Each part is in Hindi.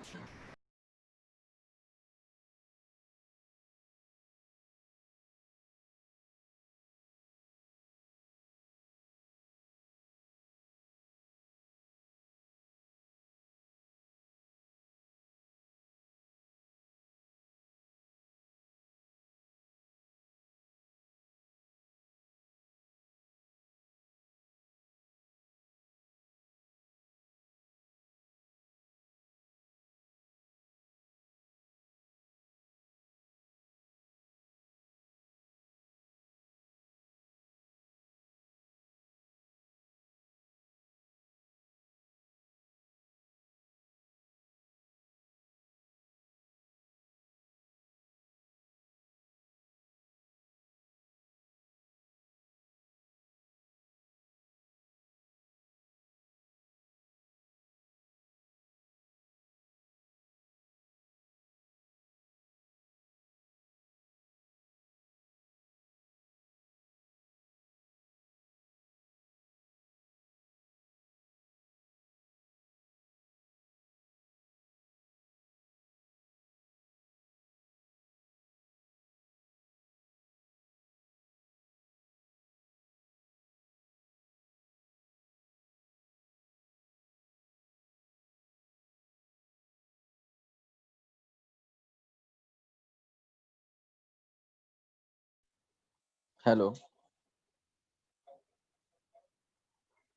Hello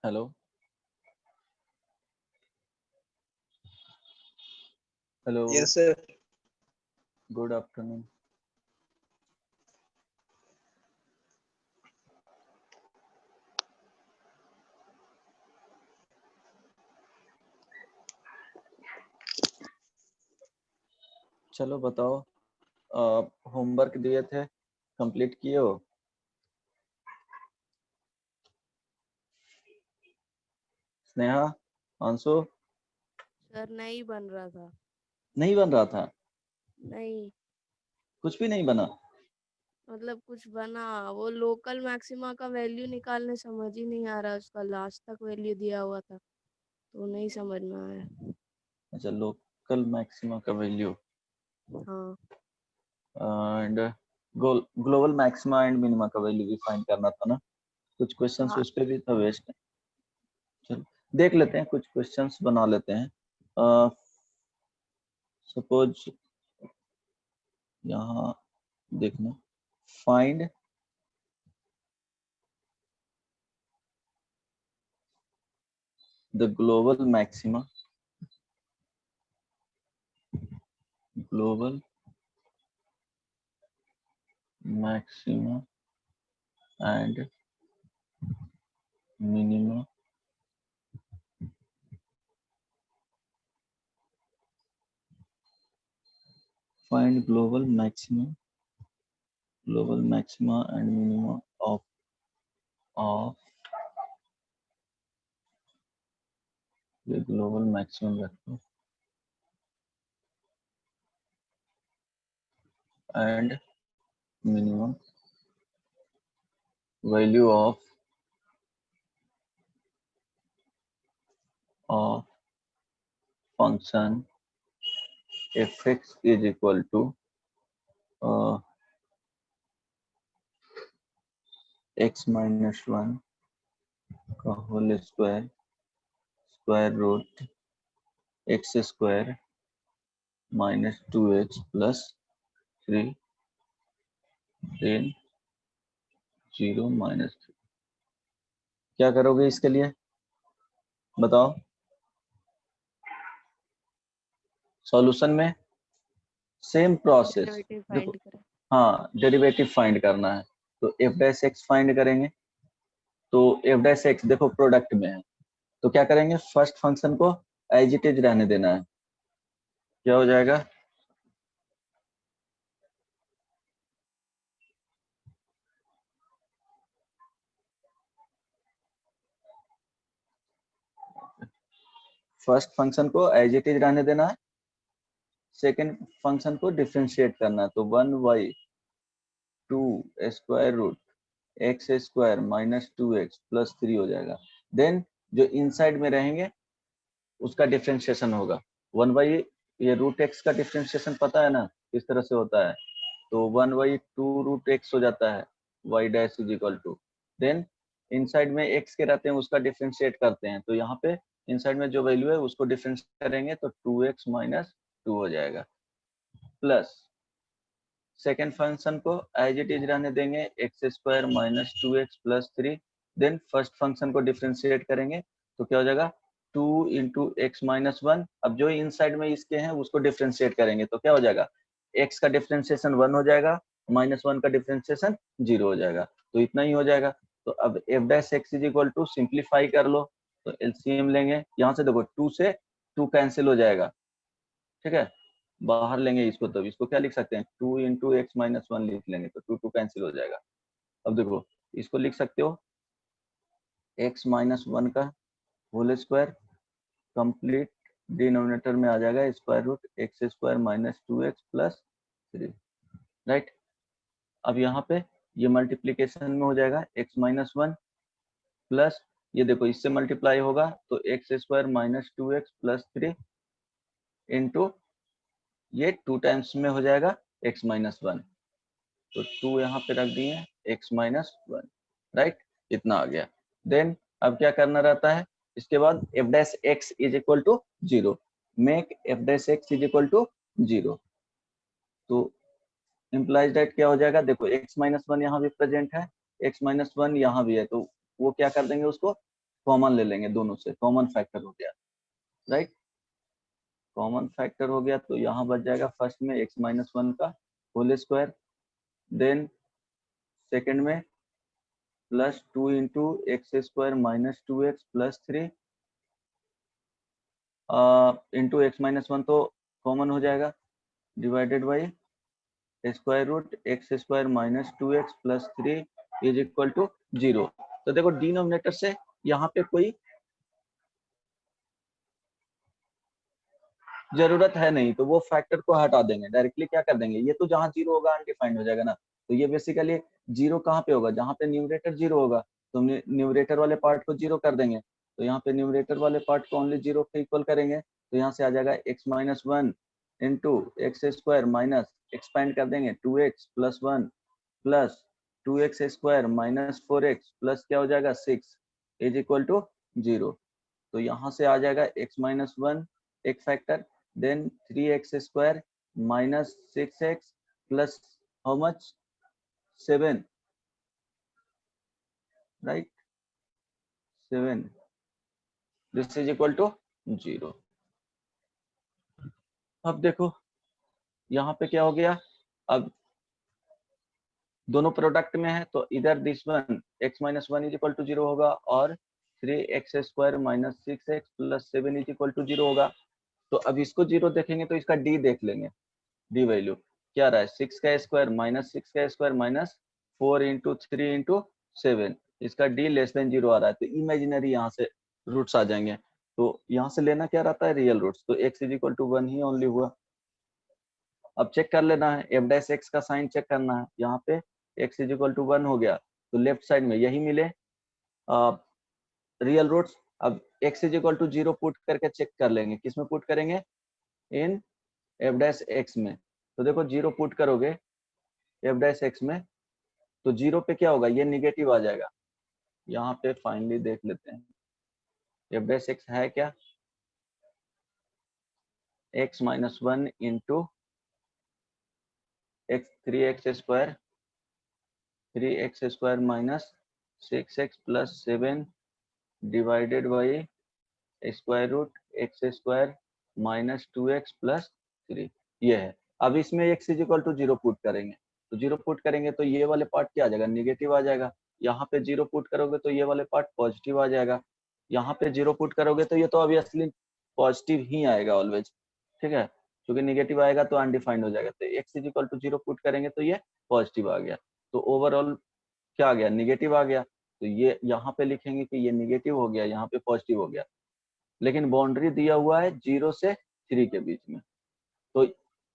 hello hello yes sir. Good afternoon. चलो बताओ, होमवर्क दिए थे, कंप्लीट किए हो? स्नेहा, आंसू? सर नहीं बन रहा था। नहीं बन रहा था? नहीं, कुछ भी नहीं बना? मतलब कुछ बना, वो लोकल मैक्सिमा का वैल्यू निकालने समझ ही नहीं आ रहा, उसका लास्ट तक वैल्यू दिया हुआ था तो नहीं समझ में आया। अच्छा, लोकल मैक्सिमा का वैल्यू हाँ and global maxima and minima का वैल्यू भी फाइंड करना था ना। कुछ क्वेश्चंस हाँ उस पे भी था, वेस्ट। चलो देख लेते हैं, कुछ क्वेश्चंस बना लेते हैं। सपोज यहाँ देखना, find the global maxima and minima find global maxima and minima of the global maximum vector and minimum value of function fx is equal to x minus 1 का whole square root x square minus 2x plus 3 then 0 minus 3। क्या करोगे इसके लिए बताओ? सॉल्यूशन में सेम प्रोसेस, डेरिवेटिव देखो फाइंड करें। हाँ डेरिवेटिव फाइंड करना है, तो एफ डैश एक्स फाइंड करेंगे। तो एफ डैश एक्स देखो प्रोडक्ट में है, तो क्या करेंगे, फर्स्ट फंक्शन को एज इट इज रहने देना है। क्या हो जाएगा, फर्स्ट फंक्शन को एज इट इज रहने देना है, सेकेंड फंक्शन को डिफ्रेंशिएट करना है। तो 1/2 square root X square minus 2x plus 3 हो जाएगा। देन जो इनसाइड में रहेंगे उसका डिफ्रेंशिएशन होगा, 1/2 ये रूट एक्स का डिफ्रेंशिएशन पता है ना किस तरह से होता है, तो 1/2 रूट एक्स हो जाता है, y dash is equal to, then inside में x के रहते हैं उसका डिफ्रेंशिएट करते हैं, तो यहाँ पे इनसाइड में जो वैल्यू है उसको डिफ्रेंशिएट करेंगे तो 2x माइनस 2 हो जाएगा, प्लस सेकेंड फंक्शन को एज इट इज रहने देंगे X square minus 2x plus 3, then first function को डिफ्रेंशिएट करेंगे तो क्या हो जाएगा 2 इंटू एक्स माइनस 1, अब जो इनसाइड में इसके हैं उसको डिफ्रेंशिएट करेंगे तो क्या हो जाएगा x का डिफ्रेंशिएशन 1 हो जाएगा, माइनस 1 का डिफ्रेंशिएशन 0 हो जाएगा, तो इतना ही हो जाएगा। तो अब f dash x is equal to simplify कर लो, तो एलसीएम लेंगे, यहाँ से देखो 2 से 2 कैंसिल हो जाएगा, ठीक है, बाहर लेंगे इसको, तब इसको क्या लिख सकते हैं 2 इंटू एक्स माइनस 1 लिख लेंगे तो 2 2 कैंसिल हो जाएगा। अब देखो इसको लिख सकते हो x माइनस 1 का होल स्क्वायर कंप्लीट डिनोमिनेटर में आ जाएगा square root X square minus 2x plus 3, right. अब यहाँ पे ये मल्टीप्लीकेशन में हो जाएगा x माइनस 1 प्लस ये देखो इससे मल्टीप्लाई होगा तो x square minus 2x plus 3 into ये 2 टाइम्स में हो जाएगा x माइनस 1, तो 2 यहाँ पे रख दिए x माइनस 1, राइट, इतना आ गया। देन अब क्या करना रहता है, इसके बाद f dash x is equal to 0, make f dash x is equal to 0, तो इम्प्लाइज दैट क्या हो जाएगा, देखो x माइनस 1 यहाँ भी प्रेजेंट है, x माइनस 1 यहाँ भी है, तो वो क्या कर देंगे उसको कॉमन ले लेंगे, दोनों से कॉमन फैक्टर हो गया, राइट, कॉमन फैक्टर हो गया तो यहाँ बच जाएगा फर्स्ट में x माइनस 1 का होल स्क्वायर, देन सेकेंड में plus 2 into X square minus 2x plus 3 into X minus 1 तो कॉमन हो जाएगा divided by square root X square minus 2x plus 3 is equal to 0। तो देखो डिनोमिनेटर से यहाँ पे कोई जरूरत है नहीं तो वो फैक्टर को हटा देंगे, डायरेक्टली क्या कर देंगे, ये तो जहाँ 0 होगा अनडिफाइंड हो जाएगा ना, तो ये बेसिकली 0 कहाँ पे होगा, जहाँ पे न्यूमरेटर 0 होगा, तो न्यूमरेटर वाले पार्ट को 0 कर देंगे, तो यहाँ पे न्यूमरेटर वाले पार्ट को ओनली 0 के इक्वल करेंगे, तो यहाँ से आ जाएगा x minus 1 into X square minus expand कर देंगे 2x plus 1 plus 2x square minus 4x plus क्या हो जाएगा 6 इज इक्वल टू 0, तो यहाँ से आ जाएगा x माइनस 1 एक factor, then 3x square minus 6x plus how much 7, right, 7, this is equal to 0। अब देखो यहाँ पे क्या हो गया, अब दोनों प्रोडक्ट में है तो इधर this one x minus 1 is equal to 0 होगा और 3x square minus 6x plus 7 is equal to 0 होगा, तो अब इसको 0 देखेंगे तो इसका d देख लेंगे, डी वैल्यू क्या रहा है 6 का स्क्वायर माइनस 6 का स्क्वायर माइनस 4 इंटू 3 इंटू 7, इसका डी लेस देन 0 आ रहा है, तो इमेजिनरी यहाँ से रूट्स आ जाएंगे, तो यहाँ से लेना क्या रहता है रियल रूट्स, तो x इज इक्वल टू 1 ही ओनली हुआ। अब चेक कर लेना है f डैश x का साइन चेक करना है, यहाँ पे x इज इक्वल टू 1 हो गया तो लेफ्ट साइड में यही मिले रियल रूट्स। अब x is equal to 0 put करके चेक कर लेंगे, किसमें पुट करेंगे इन f डैश x में, तो देखो 0 पुट करोगे f डैश x में तो 0 पे क्या होगा, ये निगेटिव आ जाएगा, यहाँ पे फाइनली देख लेते हैं f डैश x है क्या x minus 1 into X 3x square minus 6x plus 7 divided by square root X square minus 2x plus 3, ये है। अब इसमें x is equal to 0 put करेंगे, तो 0 पुट करेंगे तो ये वाले पार्ट क्या आ जाएगा निगेटिव आ जाएगा, यहाँ पे 0 पुट करोगे तो ये वाले पार्ट पॉजिटिव आ जाएगा, यहाँ पे 0 पुट करोगे तो ये तो ऑब्वियसली पॉजिटिव ही आएगा ऑलवेज, ठीक है, क्योंकि निगेटिव आएगा तो अनडिफाइंड हो जाएगा, तो x is equal to 0 put करेंगे तो ये पॉजिटिव आ गया, तो ओवरऑल क्या आ गया निगेटिव आ गया, तो ये यहाँ पे लिखेंगे कि ये निगेटिव हो गया, यहाँ पे पॉजिटिव हो गया, लेकिन बाउंड्री दिया हुआ है 0 से 3 के बीच में, तो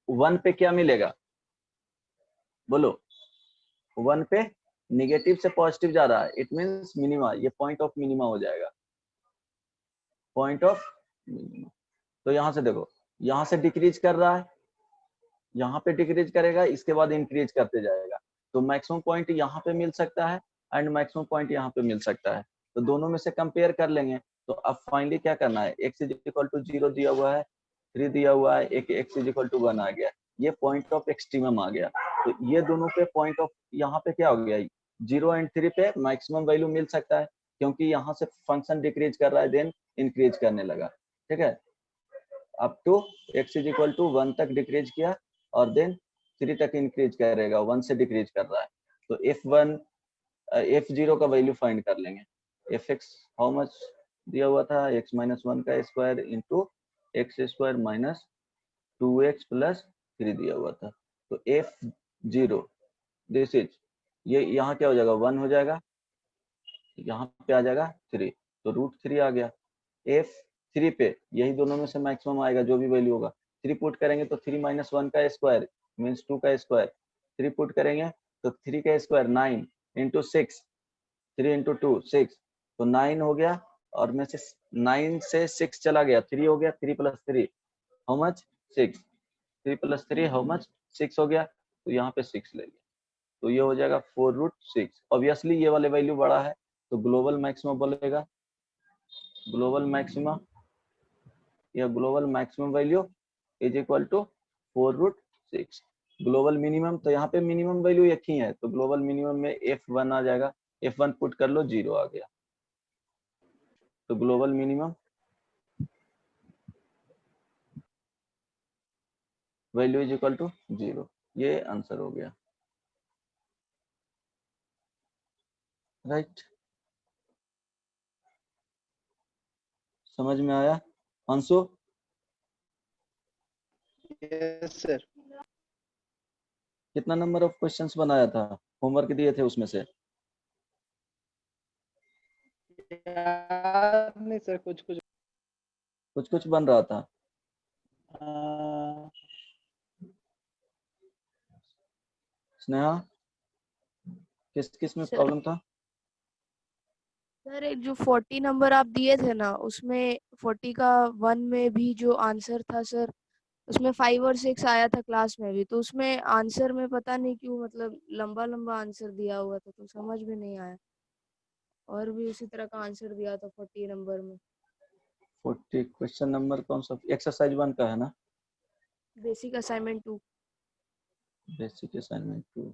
1 पे क्या मिलेगा बोलो, 1 पे निगेटिव से पॉजिटिव जा रहा है, इट मींस मिनिमा, ये पॉइंट ऑफ मिनिमा हो जाएगा, पॉइंट ऑफ मिनिमा। तो यहाँ से देखो यहाँ से डिक्रीज कर रहा है, यहाँ पे डिक्रीज करेगा, इसके बाद इंक्रीज करते जाएगा। तो मैक्सिमम पॉइंट यहाँ पे मिल सकता है एंड मैक्सिमम पॉइंट यहाँ पे मिल सकता है। तो दोनों में से कंपेयर कर लेंगे। तो अब फाइनली क्या करना है, x इज इक्वल टू 0 दिया हुआ है, 3 दिया हुआ है, एक x इज इक्वल टू 1 आ गया, ये पॉइंट ऑफ एक्सट्रीमम आ गया। तो ये दोनों पे पॉइंट ऑफ, यहाँ पे क्या हो गया, 0 एंड 3 पे मैक्सिमम वैल्यू मिल सकता है, क्योंकि यहाँ से फंक्शन डिक्रीज कर रहा है देन इंक्रीज करने लगा। ठीक है, up to x is equal to 1 तक डिक्रीज किया और देन 3 तक इंक्रीज करेगा, 1 से डिक्रीज कर रहा है। तो f1 f0 का वैल्यू फाइंड कर लेंगे। fx हाउ मच दिया हुआ था, x माइनस 1 का square into X square minus 2x plus 3 दिया हुआ था। तो f0 दिस इज, ये यहाँ क्या हो जाएगा, 1 हो जाएगा, यहाँ पे आ जाएगा 3, तो √3 आ गया। f3 पे यही दोनों में से मैक्सिमम आएगा, जो भी वैल्यू होगा। 3 पुट करेंगे तो 3 माइनस 1 का स्क्वायर मीन्स 2 का स्क्वायर, 3 पुट करेंगे तो 3 का स्क्वायर 9 इंटू 6, 3 इंटू 2 6, तो 9 हो गया, और में से 9 से 6 चला गया, 3 हो गया, 3 plus 3 how much 6, 3 plus 3 how much 6 हो गया, तो यहाँ पे 6 ले लिया, तो ये हो जाएगा 4√6। ऑब्वियसली ये वाले वैल्यू बड़ा है, तो ग्लोबल मैक्सिमम बोलेगा, ग्लोबल मैक्सिमा या global maximum value is equal to 4√6। Global minimum, तो यहाँ पे मिनिमम वैल्यू एक ही है, तो ग्लोबल मिनिमम में f1 आ जाएगा, f1 पुट कर लो, 0 आ गया, तो global minimum value is equal to 0। ये आंसर हो गया, राइट। समझ में आया अंशु? Yes sir. कितना नंबर ऑफ क्वेश्चंस बनाया था, होमवर्क दिए थे उसमें से? याद नहीं सर, कुछ कुछ बन रहा था। स्नेहा, किस किस में सर प्रॉब्लम था? सर एक जो 40 नंबर आप दिए थे ना, उसमें 40 का 1 में भी जो आंसर था सर, उसमें 5 और 6 आया था क्लास में भी, तो उसमें आंसर में पता नहीं क्यों मतलब लंबा लंबा आंसर दिया हुआ था, तो समझ में नहीं आया। और भी उसी तरह का आंसर दिया था 40 नंबर में। 40 क्वेश्चन नंबर कौन सा, एक्सरसाइज 1 का है ना? Basic assignment 2। Basic assignment 2।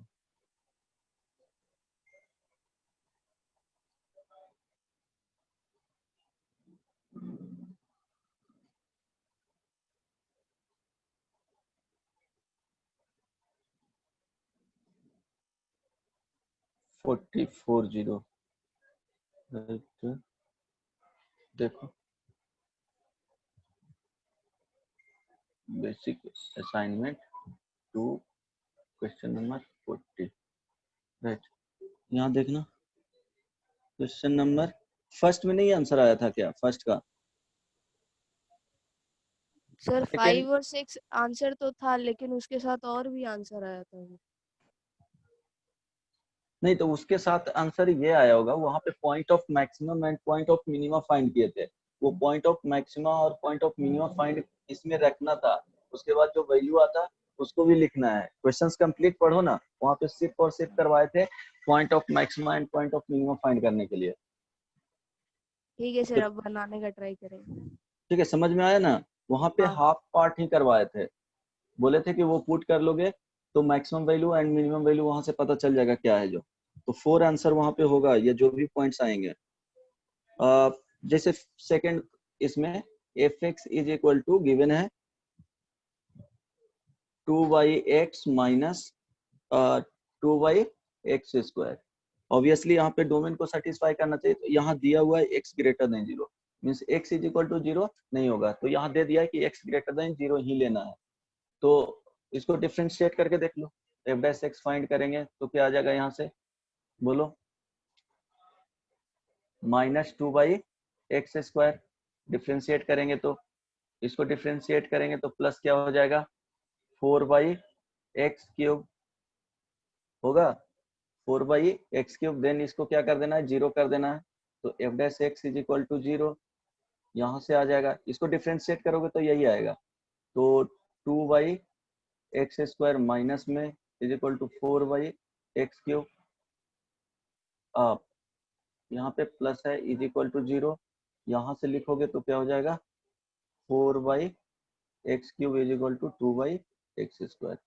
Forty 40, right. देखो, basic assignment 2 question number 40, right. यहाँ देखना, क्वेश्चन नंबर फर्स्ट में नहीं आंसर आया था क्या, फर्स्ट का? सर सेकंड 5 और 6 आंसर तो था, लेकिन उसके साथ और भी आंसर आया था। नहीं, तो उसके साथ आंसर ये आया होगा, वहां पे point of maximum and point of minimum find किए थे। वो पॉइंट ऑफ मैक्सिमम और पॉइंट ऑफ मिनिमम फाइंड इसमें रखना था, उसके बाद जो वैल्यू आता उसको भी लिखना है। क्वेश्चंस कंप्लीट पढ़ो ना, वहां पे सिर्फ और सिर्फ करवाए थे point of maximum and point of minimum find करने के लिए। ठीक है तो सर, अब बनाने का ट्राई करेंगे। ठीक है, समझ में आया ना? वहां पे हाँ। हाफ पार्ट ही करवाए थे, बोले थे कि वो पुट कर लोगे तो maximum value and minimum value वहां से पता चल जाएगा क्या है जो। तो 4 आंसर वहां पे होगा, ये जो भी पॉइंट्स आएंगे। जैसे सेकंड इसमें F x is equal to given है 2x माइनस 2x²। ऑब्वियसली यहाँ पे डोमेन को सेटिस्फाई करना चाहिए, तो यहाँ दिया हुआ है x greater than 0, means x is equal to 0 नहीं होगा, तो यहाँ दे दिया है कि x ग्रेटर देन 0 ही लेना है। तो इसको डिफ्रेंशिएट करके देख लो, f' फाइंड करेंगे तो क्या आ जाएगा यहाँ से, बोलो? -2/x²। डिफ्रेंशिएट करेंगे तो, इसको डिफ्रेंशिएट करेंगे तो प्लस क्या हो जाएगा, 4/x³ होगा, 4/x³। देन इसको क्या कर देना है, 0 कर देना है, तो f' इज इक्वल टू 0 यहाँ से आ जाएगा। इसको डिफ्रेंशिएट करोगे तो यही आएगा, तो 2y(x² माइनस में इज इक्वल टू 4y(x³). आप यहाँ पे प्लस है इज इक्वल टू 0, यहाँ से लिखोगे तो क्या हो जाएगा 4y(x³ is equal to 2y(x²).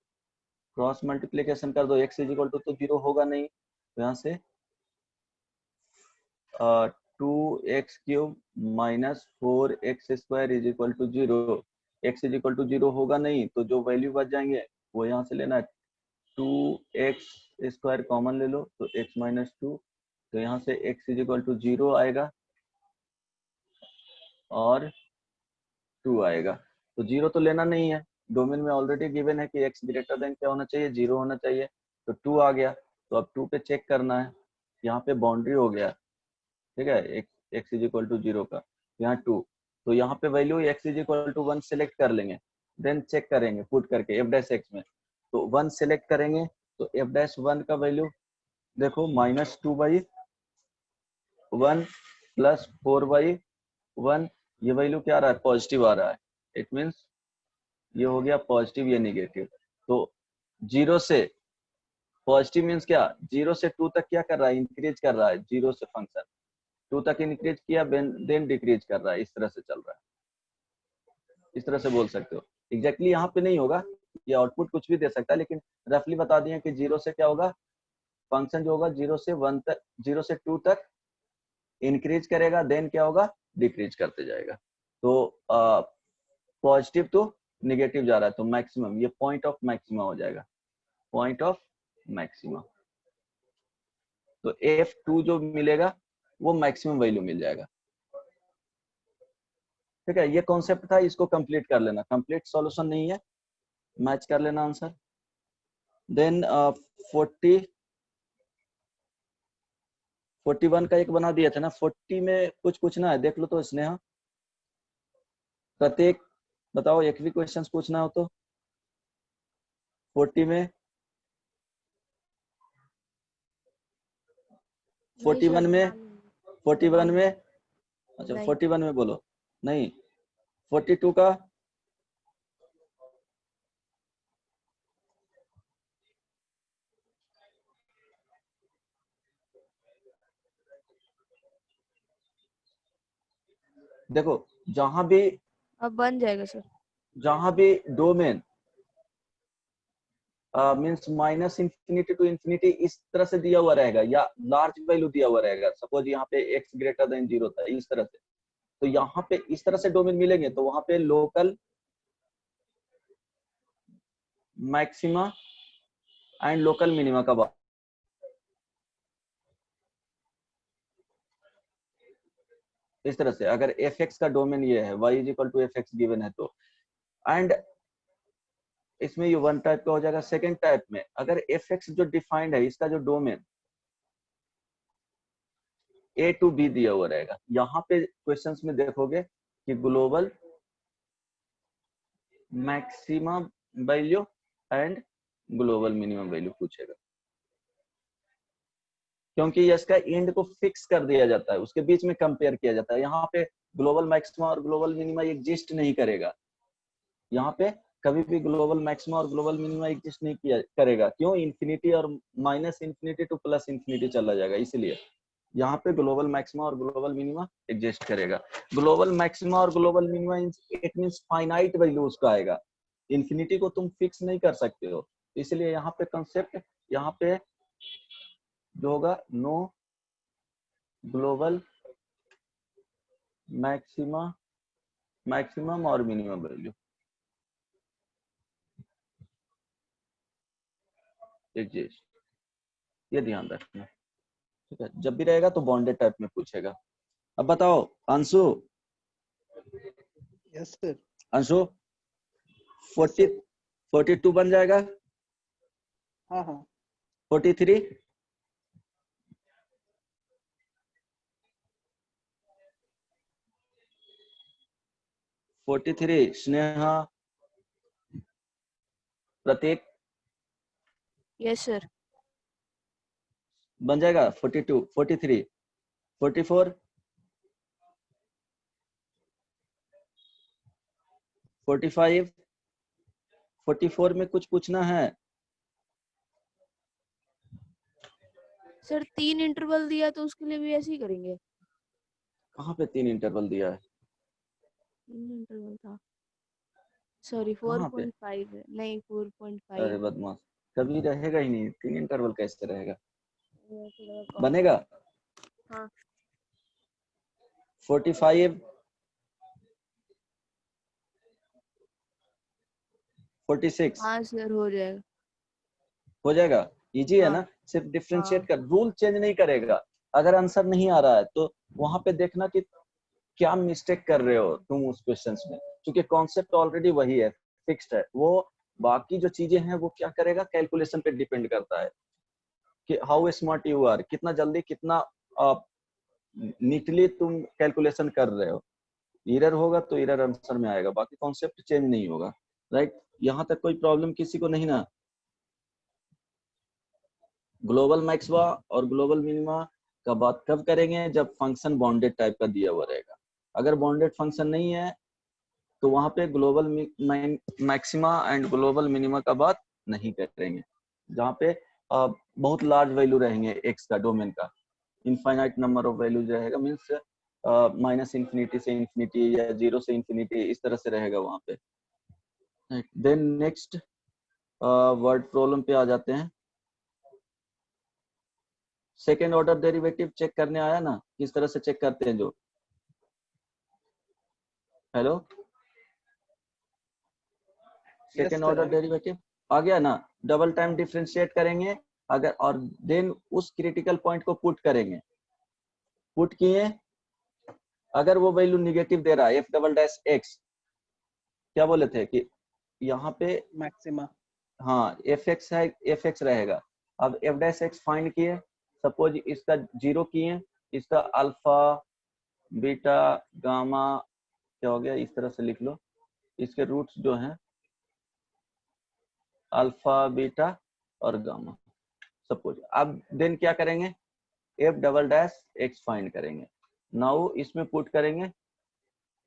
Cross multiplication कर दो, x इज इक्वल टू तो 0 होगा नहीं, तो यहाँ से 2x³ minus 4x² is equal to 0। x is equal to 0 होगा नहीं, तो जो वैल्यू बच जाएंगे वो यहाँ से लेना है। 2x² कॉमन ले लो तो x माइनस 2, तो यहाँ से x इज इक्वल टू 0 आएगा और 2 आएगा। तो 0 तो लेना नहीं है, डोमेन में ऑलरेडी गिवन है कि x ग्रेटर देन क्या होना चाहिए, 0 होना चाहिए, तो 2 आ गया। तो अब 2 पे चेक करना है, यहाँ पे बाउंड्री हो गया, ठीक है, x इज इक्वल टू 0 का, यहाँ 2, तो यहाँ पे value x is equal to 1 select कर लेंगे, देन चेक करेंगे पुट करके f' में, तो 1 सेलेक्ट करेंगे तो f'1 का वैल्यू देखो -2/1 प्लस 4/1, ये वैल्यू क्या आ रहा है, पॉजिटिव आ रहा है। इट मीन्स ये हो गया पॉजिटिव, ये निगेटिव। तो 0 से पॉजिटिव मीन्स क्या, 0 से 2 तक क्या कर रहा है, इंक्रीज कर रहा है। 0 से फंक्शन 2 तक इंक्रीज किया, देन डिक्रीज कर रहा है, इस तरह से चल रहा है, इस तरह से बोल सकते हो। एग्जैक्टली यहाँ पे नहीं होगा, ये आउटपुट कुछ भी दे सकता है, लेकिन रफली बता दिए कि 0 से क्या होगा, फंक्शन जो होगा 0 से 1 तक, 0 से 2 तक इंक्रीज करेगा, देन क्या होगा, डिक्रीज करते जाएगा। तो पॉजिटिव टू निगेटिव जा रहा है, तो मैक्सिमम, ये पॉइंट ऑफ मैक्सिमा हो जाएगा, पॉइंट ऑफ मैक्सिमा। तो F2 जो मिलेगा वो मैक्सिमम वैल्यू मिल जाएगा, ठीक है। ये कॉन्सेप्ट था, इसको कंप्लीट कर लेना, कंप्लीट सॉल्यूशन नहीं है, मैच कर लेना आंसर। देन 41 का एक बना दिया था ना, 40 में कुछ पूछना है, देख लो तो स्नेहा, प्रत्येक बताओ, एक भी क्वेश्चंस पूछना हो तो 40 में, 41 में, 41 में, अच्छा 41 में बोलो, नहीं 42 का, देखो जहां भी, अब बन जाएगा सर, जहां भी domain means minus infinity to infinity इस तरह से दिया हुआ रहेगा, या लार्ज वैल्यू दिया हुआ रहेगा, सपोज यहाँ पे x ग्रेटर देन 0 था, इस तरह से, तो यहाँ पे इस तरह से डोमेन मिलेंगे, तो वहां पे local maxima and local minima का बात, इस तरह से अगर fx का डोमेन ये है, y is equal to fx given है, तो एंड इसमें ये 1 टाइप का हो जाएगा। सेकेंड टाइप में अगर fx जो डिफाइंड है, इसका जो डोमेन A टू B दिया हुआ रहेगा, यहाँ पे क्वेश्चंस में देखोगे कि global maxima value and global minimum value पूछेगा, क्योंकि इसका एंड को फिक्स कर दिया जाता है, उसके बीच में कंपेयर किया जाता है। यहाँ पे ग्लोबल मैक्सिमा और ग्लोबल मिनिमा एग्जिस्ट नहीं करेगा, यहाँ पे कभी भी ग्लोबल मैक्सिमा और ग्लोबल मिनिमा एग्जिस्ट नहीं किया करेगा, क्यों, इन्फिनिटी और minus infinity two plus infinity चला जाएगा, इसलिए यहाँ पे ग्लोबल मैक्सिमा और ग्लोबल मिनिमा एग्जिस्ट करेगा। ग्लोबल मैक्सिमा और global minima it means finite value उसका आएगा, इन्फिनिटी को तुम फिक्स नहीं कर सकते हो, इसलिए यहाँ पे कंसेप्ट, यहाँ पे जो होगा नो ग्लोबल मैक्सिमा, मैक्सिमम और मिनिमम वैल्यू एग्जिस्ट, ये ध्यान रखना, ठीक है। जब भी रहेगा तो बॉन्डेड टाइप में पूछेगा। अब बताओ अंशु, यस सर। अंशु 42 बन जाएगा, हाँ हाँ 43, 43 स्नेहा, प्रतीक, यस सर, बन जाएगा 42, 43, 44, 45, 44 में कुछ पूछना है? सर 3 इंटरवल दिया तो उसके लिए भी ऐसे ही करेंगे? कहाँ पे 3 इंटरवल दिया है? 3 इंटरवल था, सॉरी कहाँ पे? 4.5 है, नहीं 4.5 अरे बदमाश, कभी रहेगा ही नहीं, 3 इंटरवल कैसे रहेगा? है। बनेगा हाँ 45, 46 हाँ सर हो जाएगा। हो जाएगा। इजी है हाँ ना, सिर्फ डिफरेंशिएट हाँ कर, रूल चेंज नहीं करेगा। अगर आंसर नहीं आ रहा है तो वहां पे देखना कि क्या मिस्टेक कर रहे हो तुम उस क्वेश्चंस में, क्योंकि कॉन्सेप्ट ऑलरेडी वही है, फिक्स्ड है वो। बाकी जो चीजें हैं वो क्या करेगा, कैलकुलेशन पे डिपेंड करता है कि हाउ स्मार्ट यू आर, कितना जल्दी, कितना नीटली तुम कैलकुलेशन कर रहे हो। एरर होगा तो एरर आंसर में आएगा, बाकी कॉन्सेप्ट चेंज नहीं होगा। राइट, यहाँ तक कोई प्रॉब्लम किसी को नहीं ना? ग्लोबल मैक्सिमा और ग्लोबल मिनिमा का बात कब करेंगे, जब फंक्शन बाउंडेड टाइप का दिया हुआ रहेगा। अगर बाउंडेड फंक्शन नहीं है तो वहां पे global maxima and global minima का बात नहीं करेंगे। जहाँ पे बहुत लार्ज वैल्यू रहेंगे एक्स का, डोमेन का इनफाइनाइट नंबर ऑफ वैल्यूज रहेगा, मीन्स माइनस इंफिनिटी से इंफिनिटी या 0 से इंफिनिटी, इस तरह से रहेगा वहां पे। देन नेक्स्ट वर्ड प्रॉब्लम पे आ जाते हैं। सेकेंड ऑर्डर डेरिवेटिव चेक करने आया ना, किस तरह से चेक करते हैं? जो hello, yes second order sir. Derivative आ गया ना, डबल टाइम डिफरेंशिएट करेंगे अगर, और देन उस क्रिटिकल पॉइंट को पुट करेंगे। पुट किए, अगर वो वैल्यू निगेटिव दे रहा है, एफ डबल डैश एक्स, क्या बोले थे कि यहाँ पे, मैक्सिमा। हाँ एफ एक्स है, एफ एक्स रहेगा। अब एफ डैश एक्स फाइंड किए, सपोज इसका 0 किए, इसका अल्फा बीटा गामा, क्या हो गया, इस तरह से लिख लो, इसके रूट्स जो हैं अल्फा बीटा और गामा सपोज। अब देन क्या करेंगे, F double dash X find करेंगे। नाउ इसमें पुट करेंगे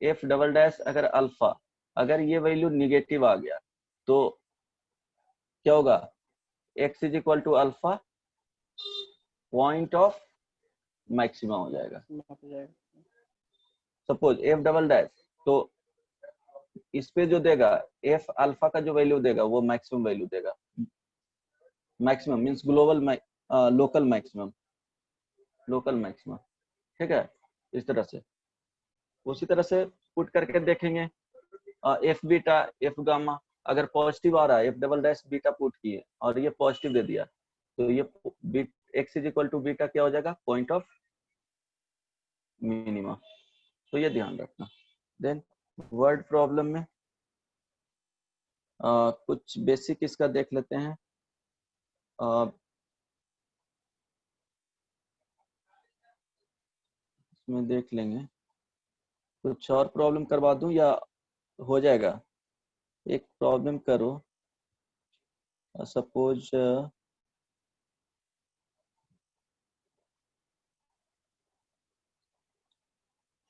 एफ डबल डैश, अगर अल्फा, अगर ये वैल्यू निगेटिव आ गया तो क्या होगा, X is equal to alpha, point of maxima हो जाएगा। सपोज एफ डबल डैश, तो इस पे जो देगा एफ अल्फा का जो वैल्यू देगा वो मैक्सिमम वैल्यू देगा। Maximum means global, local maximum, local maximum, ठीक है। इस तरह से, उसी तरह से पुट करके देखेंगे एफ बीटा एफ गामा, अगर पॉजिटिव आ रहा है, F double dash beta put किए और ये पॉजिटिव दे दिया, तो ये X is equal to beta क्या हो जाएगा, पॉइंट ऑफ मिनिमा। तो ये ध्यान रखना। देन वर्ड प्रॉब्लम में कुछ बेसिक इसका देख लेते हैं। इसमें देख लेंगे, कुछ और प्रॉब्लम करवा दूं या हो जाएगा? एक प्रॉब्लम करो, सपोज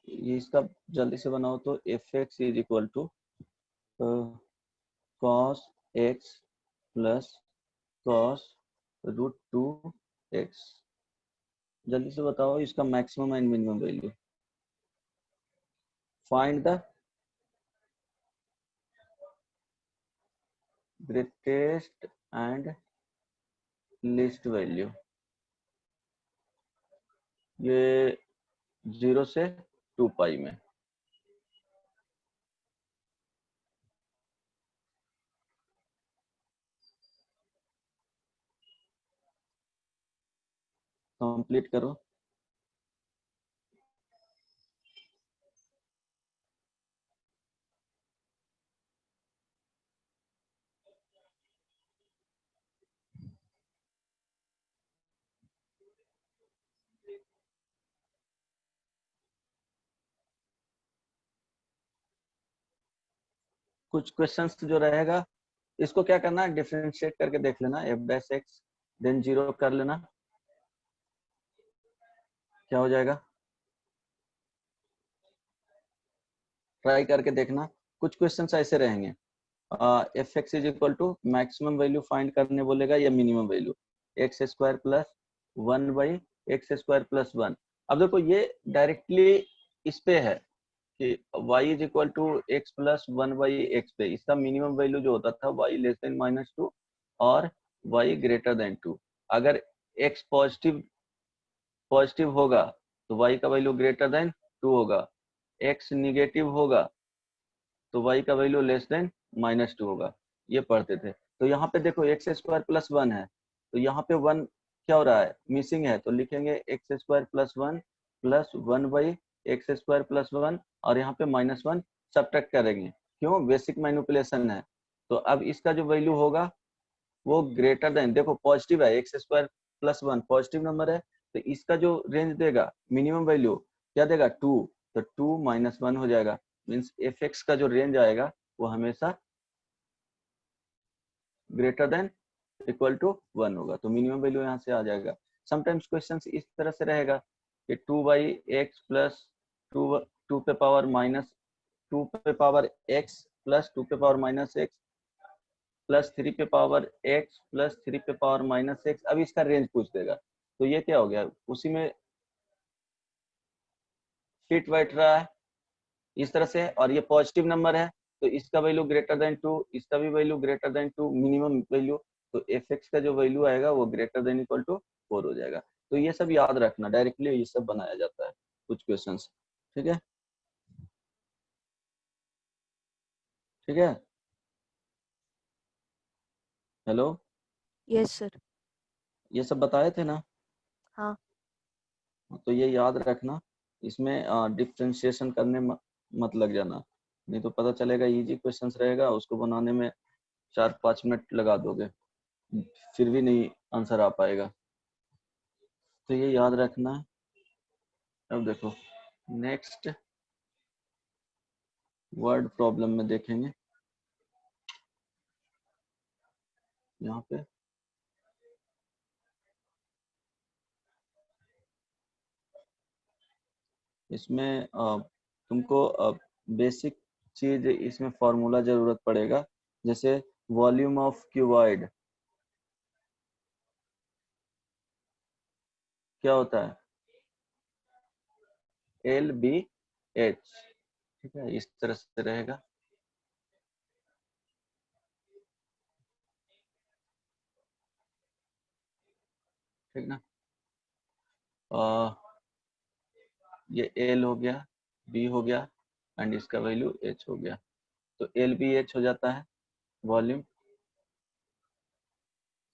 ये इसका जल्दी से बनाओ तो F x is equal to cos X plus cos root two X. जल्दी से बताओ इसका maximum and minimum value. Find the greatest and least value. ये 0 से 2 पाई में। कंप्लीट करो। कुछ क्वेश्चंस जो रहेगा, इसको क्या करना है, डिफरेंशिएट करके देख लेना, एफ डैश एक्स, देन 0 कर लेना, क्या हो जाएगा, ट्राई करके देखना। कुछ क्वेश्चंस ऐसे रहेंगे, F x is equal to maximum value find करने बोलेगा या minimum value, X square plus 1/x² + 1। अब देखो ये डायरेक्टली इस पे है कि y is equal to X plus 1/x पे इसका मिनिमम वैल्यू जो होता था y लेस देन -2 और y ग्रेटर देन 2। अगर x पॉजिटिव होगा तो y का वैल्यू ग्रेटर देन 2 होगा, x निगेटिव होगा तो y का वैल्यू लेस देन -2 होगा। ये पढ़ते थे। तो यहाँ पे देखो x² + 1 है, तो यहाँ पे 1 क्या हो रहा है, मिसिंग है, तो लिखेंगे x² + 1 + 1/x² + 1 और यहाँ पे -1 सब्ट्रैक्ट करेंगे। क्यों? बेसिक मैनिपुलेशन है। तो अब इसका जो वैल्यू होगा वो ग्रेटर देन, देखो पॉजिटिव है, x² + 1 पॉजिटिव नंबर है, तो इसका जो रेंज देगा मिनिमम वैल्यू क्या देगा, 2, तो 2 - 1 हो जाएगा। मीन्स एफ एक्स का जो रेंज आएगा वो हमेशा ग्रेटर देन इक्वल टू 1 होगा, तो मिनिमम वैल्यू यहाँ से आ जाएगा। समटाइम्स क्वेश्चन इस तरह से रहेगा कि 2/x + 2 पे पावर -2 पे पावर x + 2 पे पावर -x + 3 पे पावर x + 3 पे पावर -x। अब इसका रेंज पूछ देगा, तो ये क्या हो गया, उसी में फिट बैठ रहा है इस तरह से, और ये पॉजिटिव नंबर है तो इसका वैल्यू ग्रेटर देन 2, इसका भी value greater than 2 minimum value, तो एफ एक्स का जो वैल्यू आएगा वो ग्रेटर देन इक्वल टू 4 हो जाएगा। तो ये सब याद रखना, डायरेक्टली ये सब बनाया जाता है कुछ क्वेश्चंस। ठीक है, ठीक है, हेलो, यस सर। ये सब बताए थे ना? हाँ। तो ये याद रखना, इसमें डिफ्रेंशिएशन करने मत लग जाना, नहीं तो पता चलेगा इजी क्वेश्चंस रहेगा उसको बनाने में 4-5 मिनट लगा दोगे, फिर भी नहीं आंसर आ पाएगा। तो ये याद रखना। अब देखो नेक्स्ट वर्ड प्रॉब्लम में देखेंगे, यहाँ पे इसमें तुमको बेसिक चीज इसमें फॉर्मूला जरूरत पड़ेगा, जैसे वॉल्यूम ऑफ क्यूबॉइड क्या होता है, LBH। ठीक है, इस तरह से रहेगा। ठीक ना, ये L हो गया, B हो गया एंड इसका वैल्यू H हो गया, तो LBH हो जाता है volume,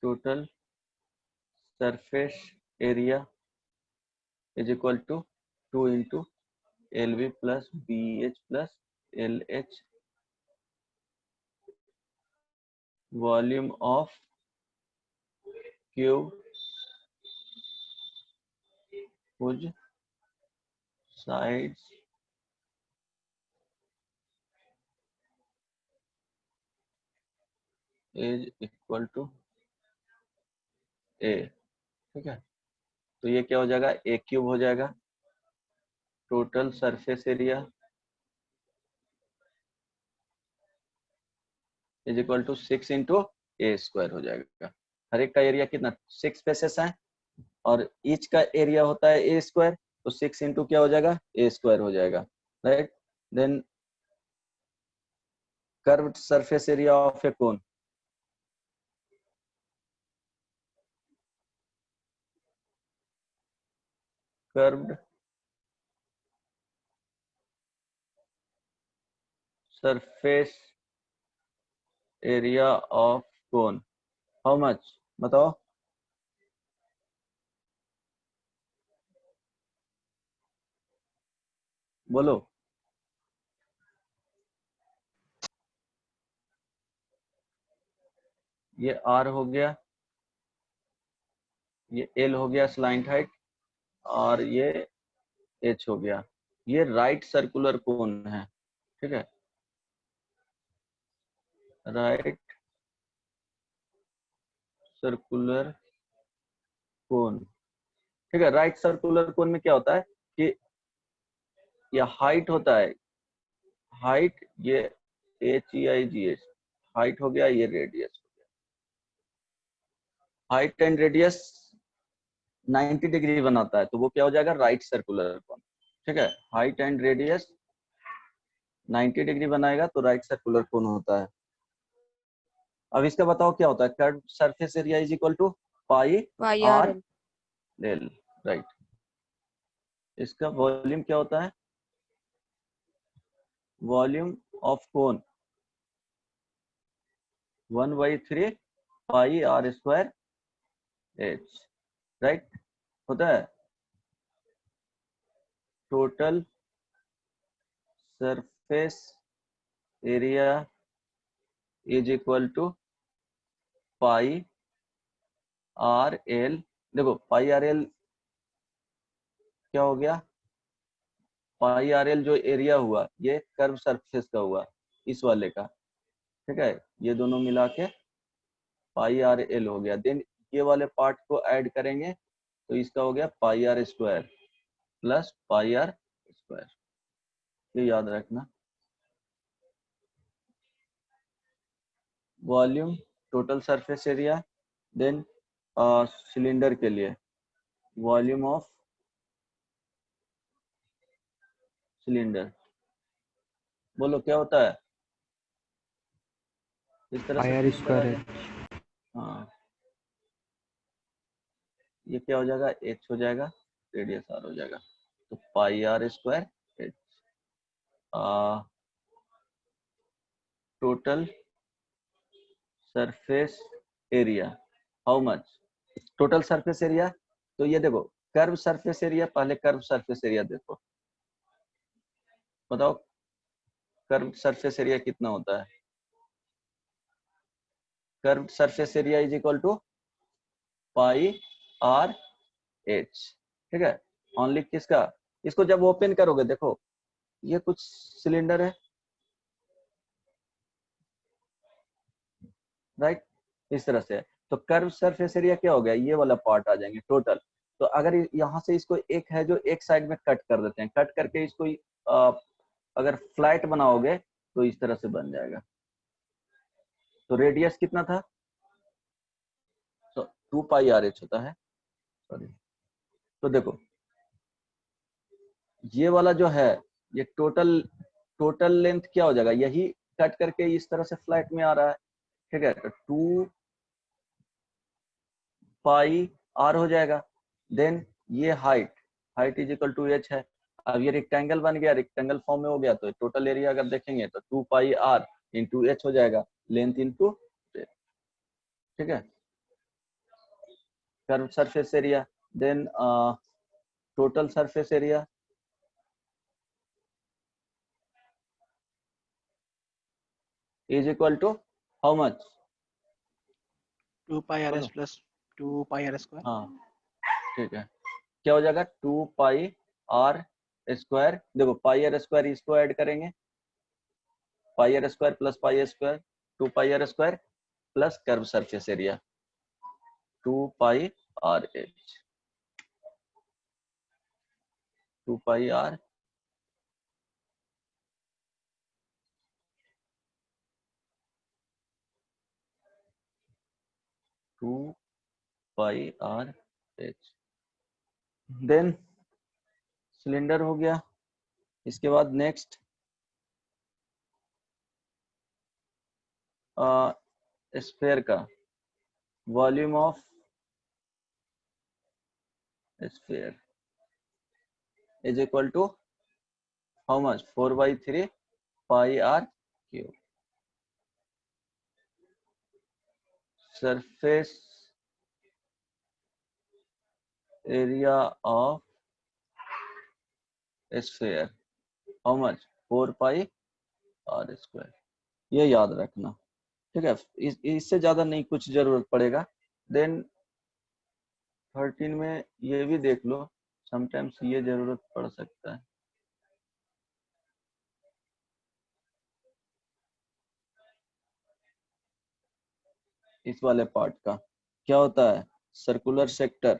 total surface area is equal to 2 × LB + BH + LH, volume of cube whose sides is equal to A। ठीक है, तो ये क्या हो जाएगा, A क्यूब हो जाएगा, total surface area is equal to 6 × A² हो जाएगा। हर एक का एरिया कितना, 6 फेसेस है और ईच का एरिया होता है A², तो 6 × क्या हो जाएगा, A² हो जाएगा, right. Then curved surface area of a cone, curved surface area of cone, how much, बताओ। बोलो, ये R हो गया, ये L हो गया स्लाइंट हाइट, और ये H हो गया। ये राइट सर्कुलर कोन है, ठीक है, राइट सर्कुलर कोन। ठीक है, राइट सर्कुलर कोन में क्या होता है कि ये हाइट होता है, हाइट ये HEIGH, हाइट हो गया, ये रेडियस हो गया। हाइट एंड रेडियस 90 डिग्री बनाता है, तो वो क्या हो जाएगा, राइट सर्कुलर कोन। ठीक है, हाइट एंड रेडियस 90 डिग्री बनाएगा तो राइट सर्कुलर कोन होता है। अब इसका बताओ क्या होता है, curve surface area is equal to pi pi R R L, right. इसका वॉल्यूम क्या होता है, volume of cone 1/3 pi are square H, right होता है। Total surface area is equal to pi R L. देखो पाई आर एल क्या हो गया, पाई आर एल जो एरिया हुआ ये कर्व सरफेस का हुआ, इस वाले का। ठीक है, ये दोनों मिला के पाई आर एल हो गया। देन ये वाले पार्ट को ऐड करेंगे तो इसका हो गया pi are square plus pi are square, ये याद रखना। Volume total surface area, then cylinder के लिए वॉल्यूम ऑफ सिलेंडर, बोलो क्या होता है इस तरह से पाई आर सिलेंडर आ स्क्वायर जाए। हाँ, ये क्या हो जाएगा, एच हो जाएगा, रेडियस आर हो जाएगा, तो pi are square h. Total surface area how much, total surface area, तो ये देखो कर्व सरफेस एरिया, पहले कर्व सरफेस एरिया देखो, बताओ कर्व सरफेस एरिया कितना होता है। Curve surface area is equal to pi r h. ठीक है, ओनली किसका, इसको जब ओपन करोगे देखो ये कुछ सिलेंडर है, राइट, इस तरह से। तो कर्व सरफेस एरिया क्या हो गया, ये वाला पार्ट आ जाएंगे टोटल। तो अगर यहाँ से इसको एक है जो एक साइड में कट कर देते हैं, कट करके इसको अगर फ्लैट बनाओगे तो इस तरह से बन जाएगा। तो रेडियस कितना था, तो 2 पाई आर एच होता है, सॉरी। तो देखो ये वाला जो है ये टोटल लेंथ क्या हो जाएगा, यही कट करके इस तरह से फ्लैट में आ रहा है। ठीक है, तो 2 पाई आर हो जाएगा। देन ये height is equal to H है। अब ये रेक्टेंगल बन गया, रेक्टेंगल फॉर्म में हो गया, तो टोटल एरिया अगर देखेंगे तो 2 पाई आर इंटू एच हो जाएगा, लेंथ इंटू। ठीक है, curve surface area, then total surface area is equal to how much, 2 pi r बोलो। S plus 2 pi are square. हाँ ठीक है, क्या हो जाएगा 2 पाई आर स्क्वायर। देखो पाई आर स्क्वायर इसको ऐड करेंगे, pi are square plus pi square, 2 pi are square plus curve surface area 2 pi r h, 2 pi r two pi r h. Then cylinder हो गया। इसके बाद नेक्स्ट स्फेयर का volume of sphere is equal to how much, 4/3 pi r cube. Surface area of sphere how much, 4 pi are square, ये याद रखना। ठीक है, इससे ज्यादा नहीं कुछ जरूरत पड़ेगा। देन 13 में ये भी देख लो, समटाइम्स ये जरूरत पड़ सकता है। इस वाले पार्ट का क्या होता है, सर्कुलर सेक्टर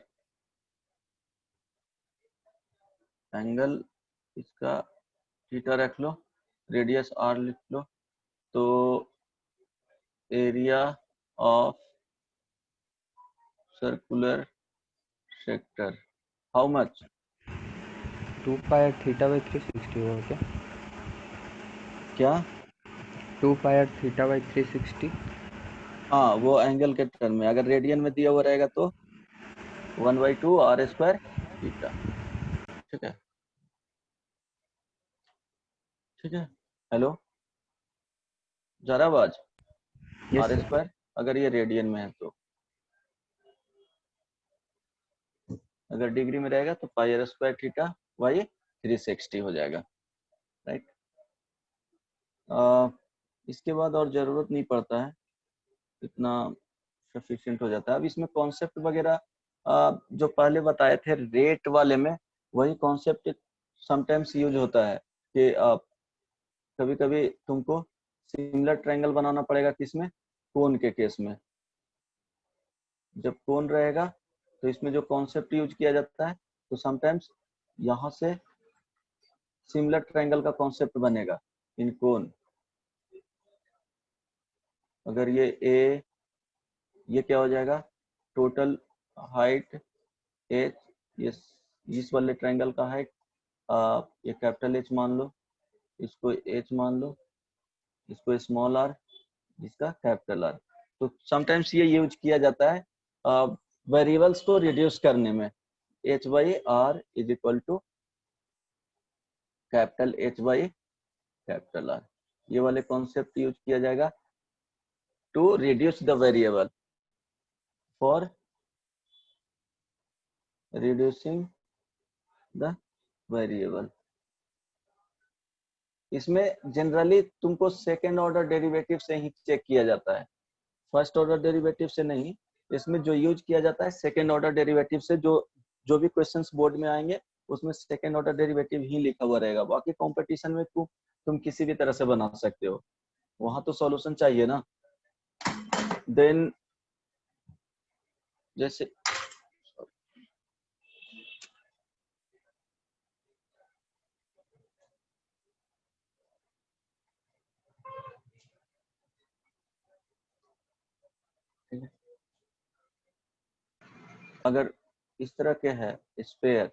एंगल, इसका थीटा रख लो, रेडियस आर लिख लो। तो area of circular sector, how much? 2 pi theta by 360 होगा क्या? क्या? 2 पाई थीटा बाई 360। हाँ, वो एंगल के टर्म में, अगर रेडियन में दिया हुआ रहेगा तो 1/2 आर स्क्वायर थीटा। ठीक है, ठीक है। हेलो, जा रहा आवाज? Yes are sir. स्क्वायर अगर ये रेडियन में है तो, अगर डिग्री में रहेगा तो pi are square theta by 360 हो जाएगा, राइट। इसके बाद और जरूरत नहीं पड़ता है, इतना सफिशिएंट हो जाता है। अब इसमें कॉन्सेप्ट वगैरह जो पहले बताए थे रेट वाले में, वही कॉन्सेप्ट समटाइम्स यूज होता है कि कभी कभी तुमको सिमिलर ट्रायंगल बनाना पड़ेगा, किसमें? कोन के केस में। जब कोन रहेगा तो इसमें जो कॉन्सेप्ट यूज किया जाता है, तो समटाइम्स यहाँ से सिमिलर ट्रायंगल का कॉन्सेप्ट बनेगा इन कोन। अगर ये क्या हो जाएगा? टोटल हाइट एच, ये इस वाले ट्रायंगल का हाइट ये कैपिटल एच मान लो, इसको एच मान लो, इसको स्मॉल आर, इसका कैपिटल आर। तो समटाइम्स ये यूज किया जाता है वेरिएबल्स को रिड्यूस करने में। H by R is equal to capital H by capital R, ये वाले कॉन्सेप्ट यूज किया जाएगा to reduce the variable, for reducing the variable. इसमें जनरली तुमको सेकेंड ऑर्डर डेरिवेटिव से ही चेक किया जाता है, फर्स्ट ऑर्डर डेरिवेटिव से नहीं। इसमें जो यूज किया जाता है सेकेंड ऑर्डर डेरिवेटिव से, जो भी क्वेश्चंस बोर्ड में आएंगे उसमें सेकेंड ऑर्डर डेरिवेटिव ही लिखा हुआ रहेगा। बाकी कंपटीशन में तुम किसी भी तरह से बना सकते हो, वहां तो सॉल्यूशन चाहिए ना। देन जैसे अगर इस तरह के है स्फेयर,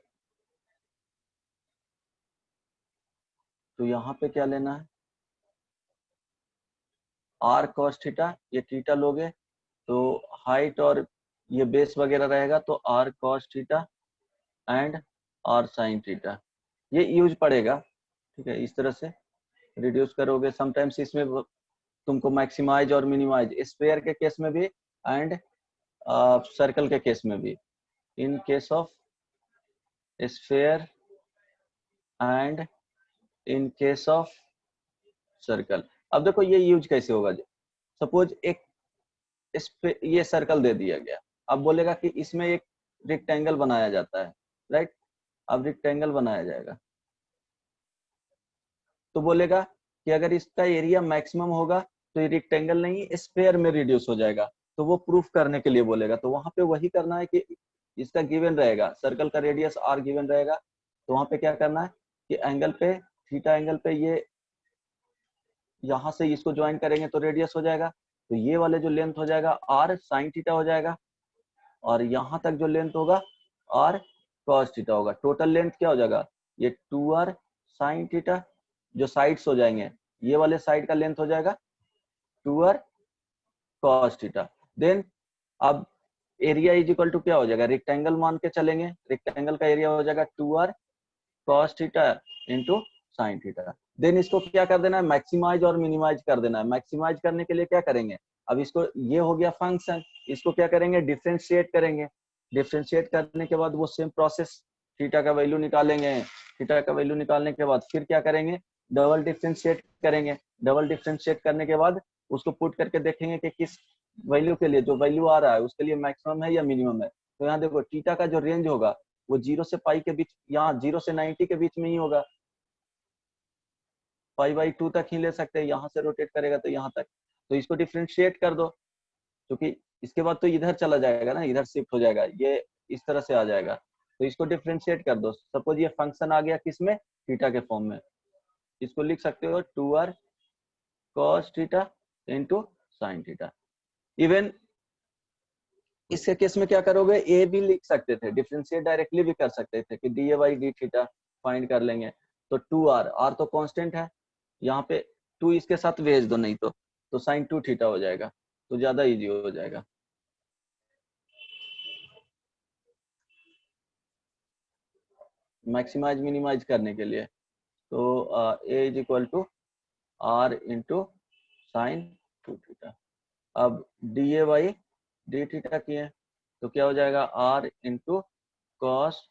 तो यहाँ पे क्या लेना है? आर कॉस थीटा, ये थीटा लोगे तो हाइट और ये बेस वगैरह रहेगा, तो R cos theta and R sine theta, ये यूज पड़ेगा। ठीक है, इस तरह से रिड्यूस करोगे। समटाइम्स इसमें तुमको मैक्सिमाइज और मिनिमाइज, स्फेयर के केस में भी एंड सर्कल के केस में भी। In case of sphere and in case of circle. अब देखो ये यूज कैसे होगा। सपोज एक ये सर्कल दे दिया गया, अब बोलेगा कि इसमें एक रेक्टेंगल बनाया जाता है, राइट। अब रेक्टेंगल बनाया जाएगा तो बोलेगा कि अगर इसका एरिया मैक्सिमम होगा तो ये रेक्टेंगल नहीं स्फेयर में रिड्यूस हो जाएगा, तो वो प्रूफ करने के लिए बोलेगा। तो वहां पे वही करना है कि इसका गिवन रहेगा, सर्कल का रेडियस आर गिवन रहेगा, तो वहां पे क्या करना है कि एंगल पे, थीटा एंगल पे, ये यहाँ से इसको ज्वाइन करेंगे तो रेडियस हो जाएगा। तो ये वाले जो लेंथ हो जाएगा आर साइन थीटा हो जाएगा, और यहाँ तक जो लेंथ होगा आर कॉस थीटा होगा। टोटल लेंथ क्या हो जाएगा? ये 2r साइन थीटा, जो साइड्स हो जाएंगे ये वाले साइड का लेंथ हो जाएगा 2r कॉस थीटा। देन अब एरिया इज इक्वल टू क्या हो जाएगा? रेक्टेंगल मान के चलेंगे, रेक्टेंगल का एरिया हो जाएगा 2r cos theta into sine theta. Then इसको क्या कर देना है? मैक्सिमाइज और मिनिमाइज कर देना है। मैक्सिमाइज करने के लिए क्या करेंगे? अब इसको, ये हो गया फंक्शन, इसको क्या करेंगे? डिफरेंशिएट करेंगे। डिफरेंशिएट करने के बाद वो सेम प्रोसेस, थीटा का वैल्यू निकालेंगे। थीटा का वैल्यू निकालने के बाद फिर क्या करेंगे? डबल डिफरेंशिएट करेंगे। डबल डिफरेंशिएट करने के बाद उसको पुट करके देखेंगे कि किस वैल्यू के लिए, जो वैल्यू आ रहा है उसके लिए मैक्सिमम है या मिनिमम है। तो यहाँ देखो थीटा का जो रेंज होगा वो 0 से पाई के बीच, यहाँ 0 से 90 के बीच में ही होगा। पाई/2 तक ही ले सकते हैं, यहाँ से रोटेट करेगा तो यहाँ तक। तो इसको डिफरेंशिएट कर दो, क्योंकि इसके बाद तो इधर चला जाएगा ना, इधर शिफ्ट हो जाएगा, ये इस तरह से आ जाएगा। तो इसको डिफरेंशिएट कर दो। सपोज ये फंक्शन आ गया किसमें? थीटा के फॉर्म में। इसको लिख सकते हो 2r cos theta into sine theta. Even इसके केस में क्या करोगे, ए भी लिख सकते थे, डिफरेंशिएट डायरेक्टली भी कर सकते थे कि D A by D theta find कर लेंगे। तो 2r, r तो कांस्टेंट है, यहाँ पे 2 इसके साथ भेज दो, नहीं तो साइन 2 थीटा हो जाएगा, तो ज्यादा इजी हो जाएगा। मैक्सिमाइज मिनिमाइज करने के लिए तो a is equal to r into sine 2 theta. अब D A by D theta किए तो क्या हो जाएगा, r into cos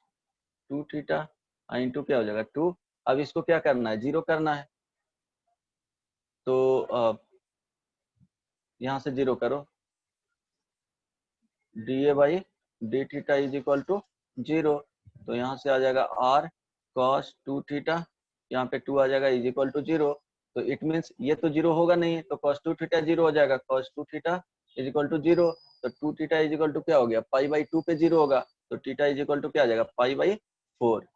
2 theta into क्या हो जाएगा 2। अब इसको क्या करना है, जीरो करना है, तो यहां से जीरो करो, D A by D theta is equal to 0। तो यहाँ से आ जाएगा r cos 2 थीटा, यहाँ पे 2 आ जाएगा इज इक्वल टू 0। तो इट मीन्स ये तो 0 होगा नहीं, तो cos 2 थीटा 0 हो जाएगा, cos 2 theta is equal to 0। तो 2 थीटा इज इक्वल टू क्या हो गया, पाई बाई 2 पे 0 होगा, तो थीटा इज इक्वल टू क्या आ जाएगा, पाई बाई 4।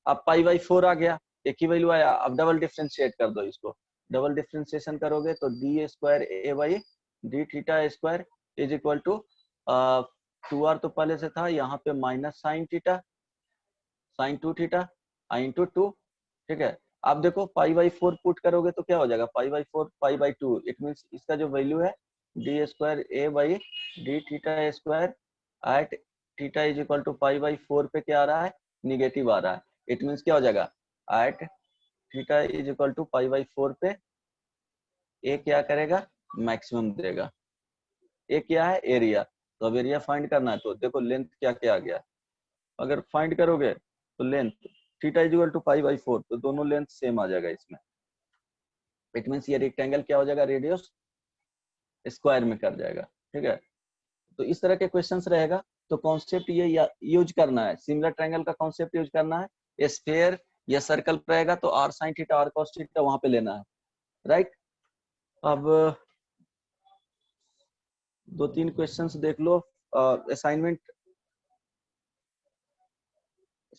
अब पाई बाई 4 आ गया, एक ही वैल्यू आया। अब डबल डिफरेंशिएट कर दो इसको, डबल डिफरेंशिएशन करोगे तो D square A by D theta square is equal to 2r तो पहले से था, यहाँ पे minus sine theta sine 2 theta into 2, ठीक है। आप देखो पाई बाई 4 पुट करोगे तो क्या हो जाएगा, pi by 4 pi by 2, it means इसका जो वैल्यू है D square A by D theta square at theta is equal to pi by 4 पे क्या आ रहा है, निगेटिव आ रहा है। इट मीन्स क्या हो जाएगा, at theta is equal to pi by 4 पे ए क्या करेगा, मैक्सिमम देगा। ए क्या है, एरिया। तो अब एरिया फाइंड करना है, तो देखो लेंथ क्या क्या आ गया, अगर फाइंड करोगे तो length theta is equal to pi by 4, तो दोनों लेंथ सेम आ जाएगा इसमें। इट मीन्स ये रेक्टेंगल क्या हो जाएगा, रेडियस स्क्वायर में कर जाएगा, ठीक है। तो इस तरह के क्वेश्चंस रहेगा, तो कॉन्सेप्ट ये यूज करना है, सिमिलर ट्रायंगल का कॉन्सेप्ट यूज करना है। स्फीयर या सर्कल रहेगा तो r sin theta r cos theta वहां पे लेना है, राइट। अब 2-3 क्वेश्चंस देख लो।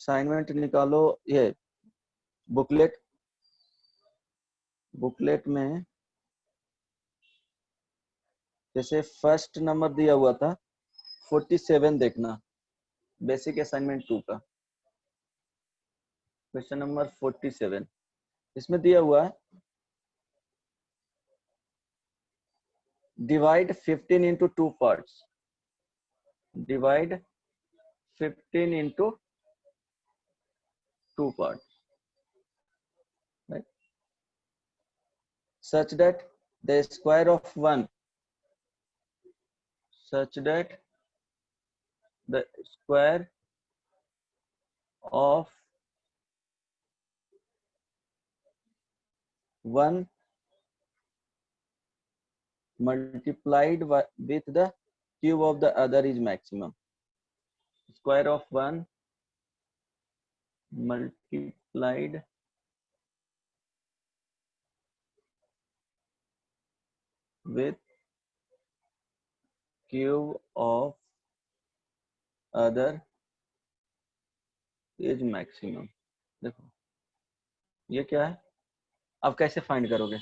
असाइनमेंट निकालो, ये बुकलेट में जैसे फर्स्ट नंबर दिया हुआ था 47, देखना बेसिक असाइनमेंट 2 का क्वेश्चन नंबर 47। इसमें दिया हुआ है divide 15 into 2 parts, divide 15 into 2 parts, right, such that the square of one multiplied with the cube of the other is maximum. Square of one multiplied with cube of other is maximum। देखो ये क्या है, अब कैसे फाइंड करोगे,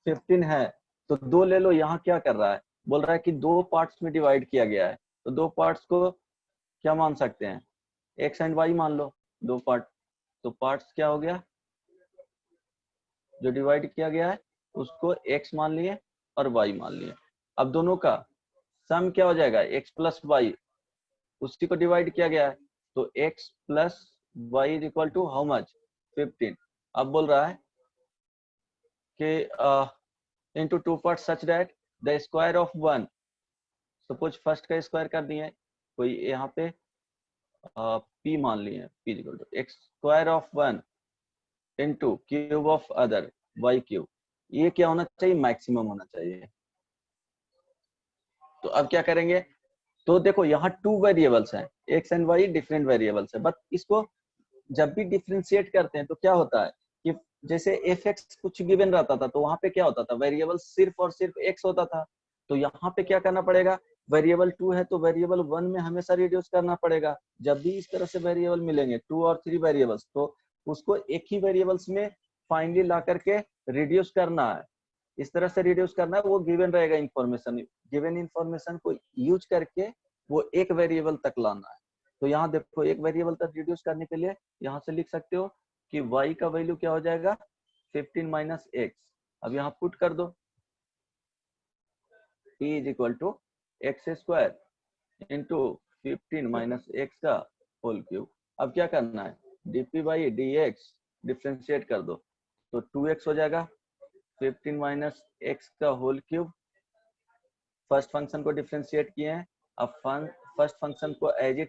15 है तो 2 ले लो। यहाँ क्या कर रहा है, बोल रहा है कि 2 पार्ट्स में डिवाइड किया गया है, तो 2 पार्ट्स को क्या मान सकते हैं, x एंड y मान लो, 2 पार्ट। तो पार्ट्स क्या हो गया, जो डिवाइड किया गया है उसको x मान लिए और y मान लिए। अब दोनों का सम क्या हो जाएगा, x प्लस वाई, उसी को डिवाइड किया गया है, तो x plus Y is equal to how much, 15। अब बोल रहा है कि into 2 parts such that the square of one, suppose first का स्क्वायर कर दिए, कोई यहाँ पे p मान लिए, p equal to x square of one into cube of other y cube. ये क्या होना चाहिए, मैक्सिमम होना चाहिए। तो अब क्या करेंगे, तो देखो यहाँ 2 वेरिएबल्स हैं, x and y different variables है, बट इसको जब भी डिफरेंशिएट करते हैं तो क्या होता है कि जैसे fx कुछ गिवन रहता था तो वहां पे क्या होता था, वेरिएबल सिर्फ और सिर्फ x होता था। तो यहाँ पे क्या करना पड़ेगा, वेरिएबल 2 है तो वेरिएबल 1 में हमेशा रिड्यूस करना पड़ेगा। जब भी इस तरह से वेरिएबल मिलेंगे 2 और 3 वेरिएबल्स, तो उसको एक ही वेरिएबल्स में फाइनली ला करके रिड्यूस करना है। इस तरह से रिड्यूस करना है, वो गिवन रहेगा इंफॉर्मेशन, गिवन इंफॉर्मेशन को यूज करके वो एक वेरिएबल तक लाना है। तो यहाँ देखो एक वेरिएबल तक रिड्यूस करने के लिए यहाँ से लिख सकते हो कि y का वैल्यू क्या हो जाएगा 15 माइनस एक्स। अब यहाँ पुट कर दो p is equal to X square into 15 minus x का होल क्यूब। अब क्या करना है dp बाई dx डिफ्रेंशिएट कर दो तो 2x हो जाएगा 15 माइनस एक्स का होल क्यूब। फर्स्ट फंक्शन को डिफ्रेंशिएट किए हैं, अब फर्स्ट फंक्शन को एज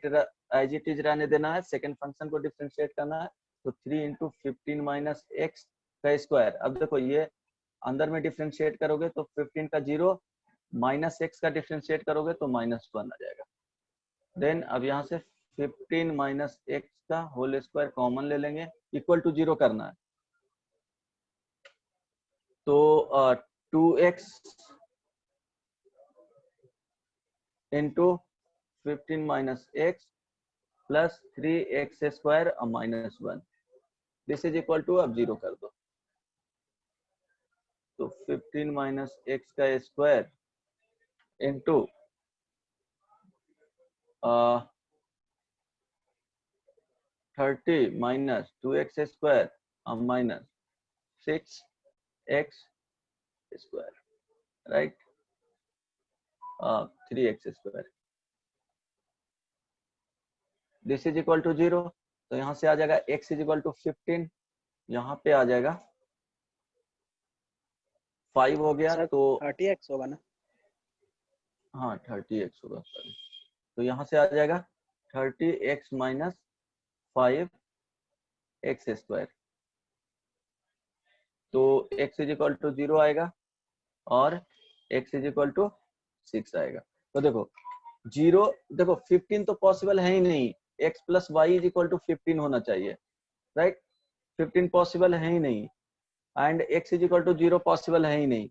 इट इज रहने देना है, सेकंड फंक्शन को डिफ्रेंशिएट करना है तो 3 इंटू 15 माइनस एक्स का स्क्वायर। अब देखो ये अंदर में डिफ्रेंशिएट करोगे तो 15 का 0 माइनस एक्स का डिफ्रेंशिएट करोगे तो -1 आ जाएगा। देन अब यहाँ से 15 माइनस एक्स का होल स्क्वायर कॉमन ले लेंगे, इक्वल टू 0 करना है तो 2x into 15 minus x plus 3x square -1 this is equal to, अब 0 कर दो तो 15 माइनस एक्स का square into 30 minus 2x square minus 6x square right 3x square this is equal to 0। तो यहाँ से आ जाएगा x इज इक्वल टू 15, यहाँ पे आ जाएगा 5 हो गया सर तो 30x होगा ना? हाँ 30x होगा सॉरी। तो यहाँ से आ जाएगा 30x माइनस 5x स्क्वायर तो x इज इक्वल टू 0 आएगा और x इज इक्वल टू 6 आएगा। तो देखो 0 देखो 15 तो पॉसिबल है ही नहीं, x plus Y is equal to 15 होना चाहिए राइट, 15 पॉसिबल है ही नहीं and x is equal to 0 possible है ही नहीं।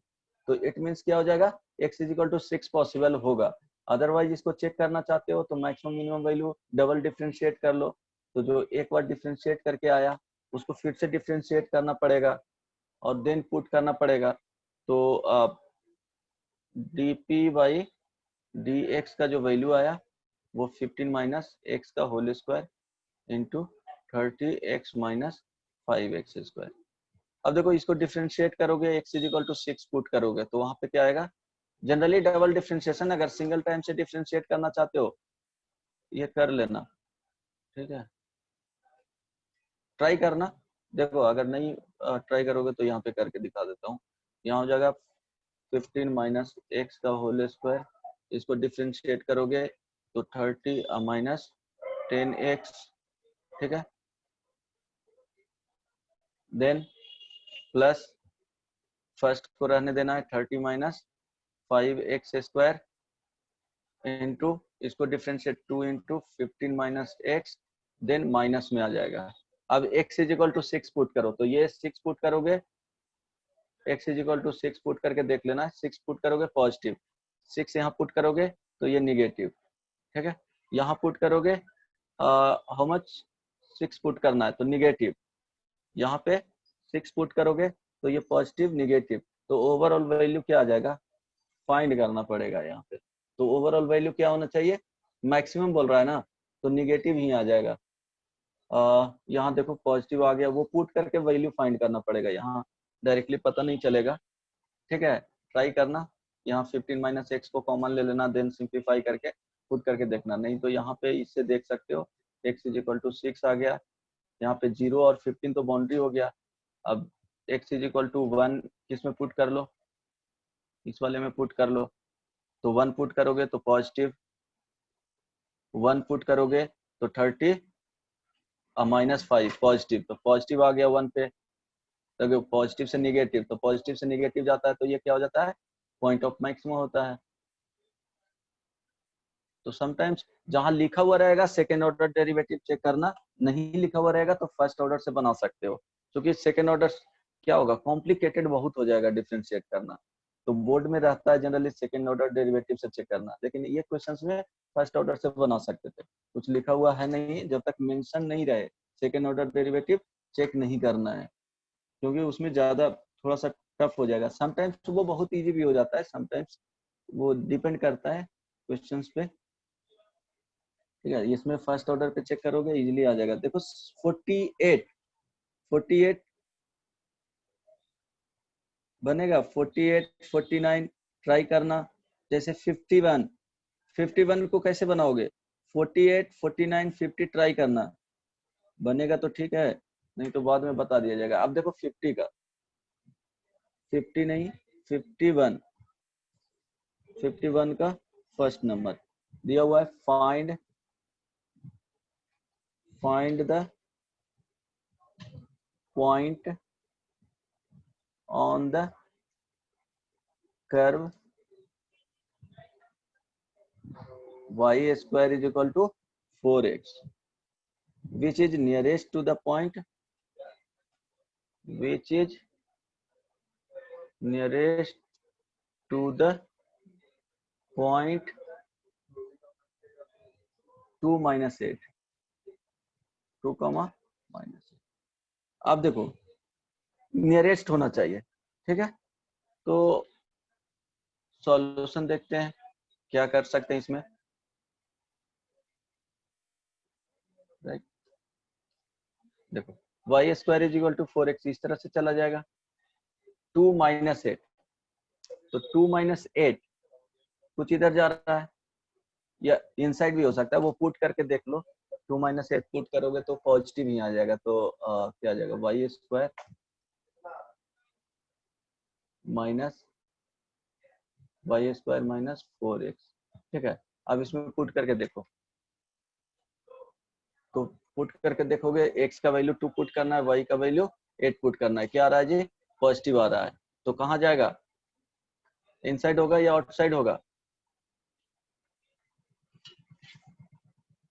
तो इट मीन्स क्या हो जाएगा x is equal to 6 possible होगा। अदरवाइज इसको चेक करना चाहते हो तो maximum minimum value double differentiate कर लो, तो जो एक बार डिफरेंशिएट करके आया उसको फिर से डिफरेंशिएट करना पड़ेगा और देन पुट करना पड़ेगा। तो dp बाई dx का जो वैल्यू आया वो 15 माइनस एक्स का whole square into 30x minus 5x square. अब देखो इसको डिफरेंशिएट करोगे x is equal to 6 put करोगे तो वहां पे क्या आएगा, जनरली डबल डिफरेंशिएशन अगर सिंगल टाइम से डिफरेंशिएट करना चाहते हो ये कर लेना, ठीक है ट्राई करना। देखो अगर नहीं ट्राई करोगे तो यहाँ पे करके दिखा देता हूँ। यहाँ हो जाएगा 15 माइनस एक्स का होल स्क्वायर, इसको डिफरेंशिएट करोगे तो 30 माइनस 10x, ठीक है देन प्लस फर्स्ट को रहने देना है 30 माइनस 5x स्क्वायर इंटू इसको differentiate 2 into 15 minus x then minus में आ जाएगा। अब x is equal to 6 put करो तो ये 6 पुट करोगे, x is equal to 6 put करके देख लेना है, 6 पुट करोगे पॉजिटिव, 6 यहाँ पुट करोगे तो ये निगेटिव, ठीक है यहाँ पुट करोगे हाउ मच 6 पुट करना है तो निगेटिव, यहाँ पे 6 पुट करोगे तो ये पॉजिटिव निगेटिव, तो ओवरऑल वैल्यू क्या आ जाएगा फाइंड करना पड़ेगा यहाँ पे। तो ओवरऑल वैल्यू क्या होना चाहिए, मैक्सिमम बोल रहा है ना तो निगेटिव ही आ जाएगा। यहाँ देखो पॉजिटिव आ गया, वो पुट करके वैल्यू फाइंड करना पड़ेगा, यहाँ डायरेक्टली पता नहीं चलेगा, ठीक है ट्राई करना। यहाँ 15 माइनस एक्स को कॉमन ले लेना देन सिंप्लीफाई करके पुट करके देखना, नहीं तो यहाँ पे इससे देख सकते हो x इज इक्वल टू 6 आ गया, यहाँ पे 0 और 15 तो बाउंड्री हो गया। अब x इज इक्वल टू 1 किसमें पुट कर लो, इस वाले में पुट कर लो, तो 1 पुट करोगे तो पॉजिटिव, 1 पुट करोगे तो 30 माइनस 5 पॉजिटिव, तो पॉजिटिव आ गया 1 पे, तो पॉजिटिव से निगेटिव, तो पॉजिटिव से निगेटिव जाता है तो ये क्या हो जाता है पॉइंट ऑफ मैक्सिमम होता है। तो समटाइम्स जहां लिखा हुआ रहेगा सेकेंड ऑर्डर डेरिवेटिव चेक करना, नहीं लिखा हुआ रहेगा तो फर्स्ट ऑर्डर से बना सकते हो, क्योंकि सेकेंड ऑर्डर क्या होगा कॉम्प्लिकेटेड बहुत हो जाएगा डिफरेंशिएट करना। तो बोर्ड में रहता है जनरली सेकेंड ऑर्डर डेरिवेटिव से चेक करना, लेकिन ये क्वेश्चंस में फर्स्ट ऑर्डर से बना सकते थे, कुछ लिखा हुआ है नहीं, जब तक मेंशन नहीं रहे सेकेंड ऑर्डर डेरिवेटिव चेक नहीं करना है, क्योंकि उसमें ज्यादा थोड़ा सा टफ हो जाएगा। समटाइम्स वो बहुत इजी भी हो जाता है, समटाइम्स वो डिपेंड करता है क्वेश्चंस पे। ठीक है, इसमें फर्स्ट ऑर्डर पे चेक करोगे इजीली आ जाएगा। देखो 48 बनेगा, 48 49 ट्राई करना। जैसे 51 को कैसे बनाओगे, 48 49 50 ट्राई करना, बनेगा तो ठीक है, नहीं तो बाद में बता दिया जाएगा। अब देखो 50 का, 50 नहीं 51 का फर्स्ट नंबर दिया हुआ है, find the point on the curve y square is equal to 4x, which is nearest to the point, which is nearest to the point 2 minus 8, 2 comma minus 8। अब देखो नियरेस्ट होना चाहिए, ठीक है। तो सॉल्यूशन देखते हैं क्या कर सकते हैं इसमें, राइट। देखो y square is equal to 4x इस तरह से चला जाएगा, 2 minus 8, तो 2 minus 8 कुछ इधर जा रहा है, या इनसाइड भी हो सकता है, वो पुट करके देख लो। 2 minus 8 पुट करोगे तो पॉजिटिव ही आ जाएगा, तो क्या आ जाएगा, y स्क्वायर माइनस 4x, ठीक है। अब इसमें पुट करके देखो, तो पुट करके देखोगे x का वैल्यू 2 पुट करना है, y का वैल्यू 8 पुट करना है, क्या आ रहा है जी, पॉजिटिव आ रहा है। तो कहाँ जाएगा, इनसाइड होगा या आउटसाइड होगा,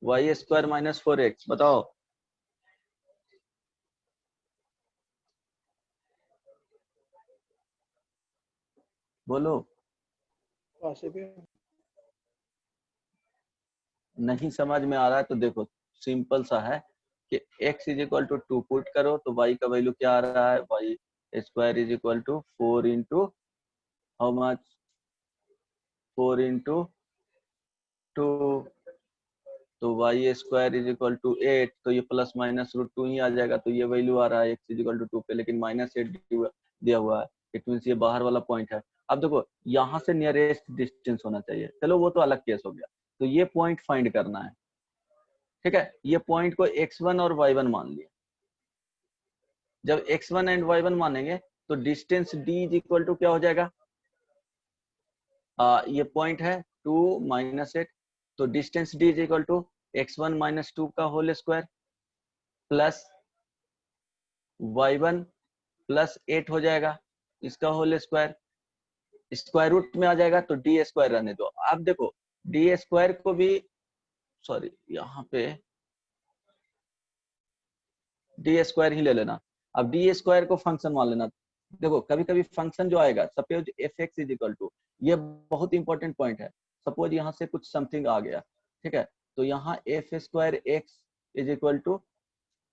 y स्क्वायर माइनस 4x, बताओ। बोलो, पॉसिबल। नहीं समझ में आ रहा है तो देखो सिंपल सा है कि x is equal to 2 put करो तो y का वैल्यू क्या आ रहा है, y square is equal to 4 into how much, 4 into 2, तो y square is equal to 8, तो ये प्लस माइनस रूट 2 ही आ जाएगा, तो ये वैल्यू आ रहा है x इज इक्वल टू 2 पे, लेकिन माइनस 8 दिया हुआ है, इट मींस ये बाहर वाला पॉइंट है। अब देखो यहाँ से नियरेस्ट डिस्टेंस होना चाहिए, चलो वो तो अलग केस हो गया, तो ये पॉइंट फाइंड करना है, ठीक है। ये पॉइंट को x1 और y1 मान लिया, जब x1 एंड y1 मानेंगे तो distance d is equal to क्या हो जाएगा, ये पॉइंट है 2 minus 8, तो distance d is equal to x1 minus 2 का whole square plus y1 plus 8 हो जाएगा इसका होल स्क्वायर, स्क्वायर रूट में आ जाएगा तो डी स्क्वायर रहने दो। अब देखो डी स्क्वायर को भी, सॉरी यहाँ पे डी स्क्वायर ही ले लेना, अब डी स्क्वायर को फंक्शन मान लेना। देखो कभी कभी फंक्शन जो आएगा, suppose f x is equal to, ये बहुत इंपॉर्टेंट पॉइंट है, सपोज यहाँ से कुछ समथिंग आ गया, ठीक है, तो यहाँ f square x is equal to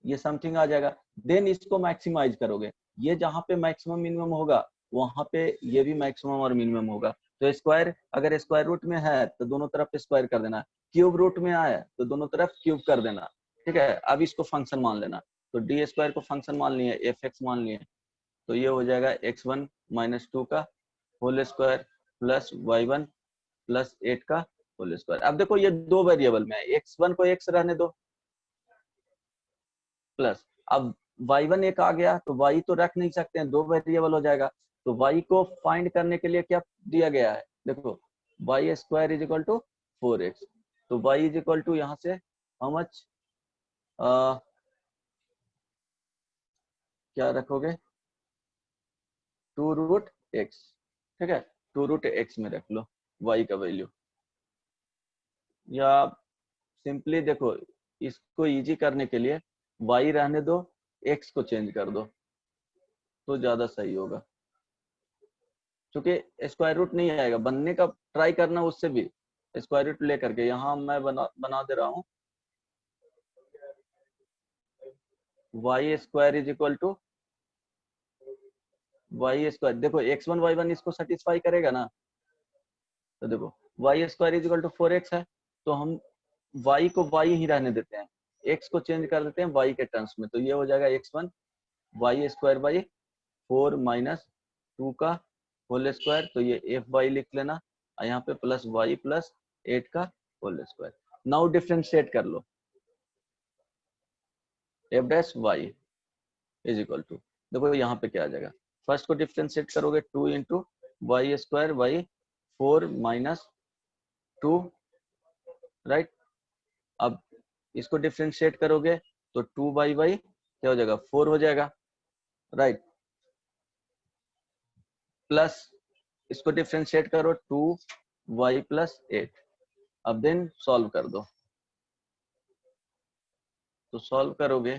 ये समथिंग आ जाएगा, देन इसको मैक्सिमाइज करोगे, ये जहाँ पे मैक्सिमम मिनिमम होगा वहां पे ये भी मैक्सिमम और मिनिमम होगा, तो स्क्वायर अगर स्क्वायर रूट में है तो दोनों तरफ स्क्वायर कर देना, क्यूब रूट में आया तो दोनों तरफ क्यूब कर देना, ठीक है। अब इसको फंक्शन मान लेना, तो डी स्क्वायर को फंक्शन मान लिए, एफ एक्स मान लिए, तो ये हो जाएगा x1 माइनस 2 का whole square plus y1 plus 8 का होल स्क्वायर। अब देखो ये दो वेरिएबल में है, x1 को x रहने दो प्लस, अब y1 एक आ गया तो y तो रख नहीं सकते हैं, दो वेरिएबल हो जाएगा, तो y को फाइंड करने के लिए क्या दिया गया है, देखो y square is equal to 4x, तो y इज इक्वल टू यहाँ से हाउ मच, क्या रखोगे 2 रूट x, ठीक है, 2 रूट x में रख लो y का वैल्यू, या सिंपली देखो इसको इजी करने के लिए y रहने दो, x को चेंज कर दो तो ज्यादा सही होगा, क्योंकि स्क्वायर रूट नहीं आएगा, बनने का ट्राई करना उससे भी स्क्वायर रूट लेकर के, यहाँ मैं बना दे रहा हूँ y square is equal to y square, देखो x1 y1 इसको सेटिस्फाई करेगा ना, तो देखो y square is equal to 4x है, तो हम y को y ही रहने देते हैं, x को चेंज कर देते हैं y के टर्म्स में, तो ये हो जाएगा x1 y square by 4 minus 2 का होल स्क्वायर, तो ये एफ वाई लिख लेना, और यहाँ पे प्लस वाई प्लस 8 का होल स्क्वायर। नाउ डिफरेंशिएट कर लो, F dash y is equal to, देखो यहाँ पे क्या आ जाएगा, फर्स्ट को डिफरेंशिएट करोगे 2 into y square by 4 minus 2, right. अब इसको डिफरेंशिएट करोगे तो 2 बाई क्या हो जाएगा 4 हो जाएगा, राइट। प्लस इसको डिफरेंशिएट करो 2y प्लस 8, अब देन सॉल्व कर दो, तो सॉल्व करोगे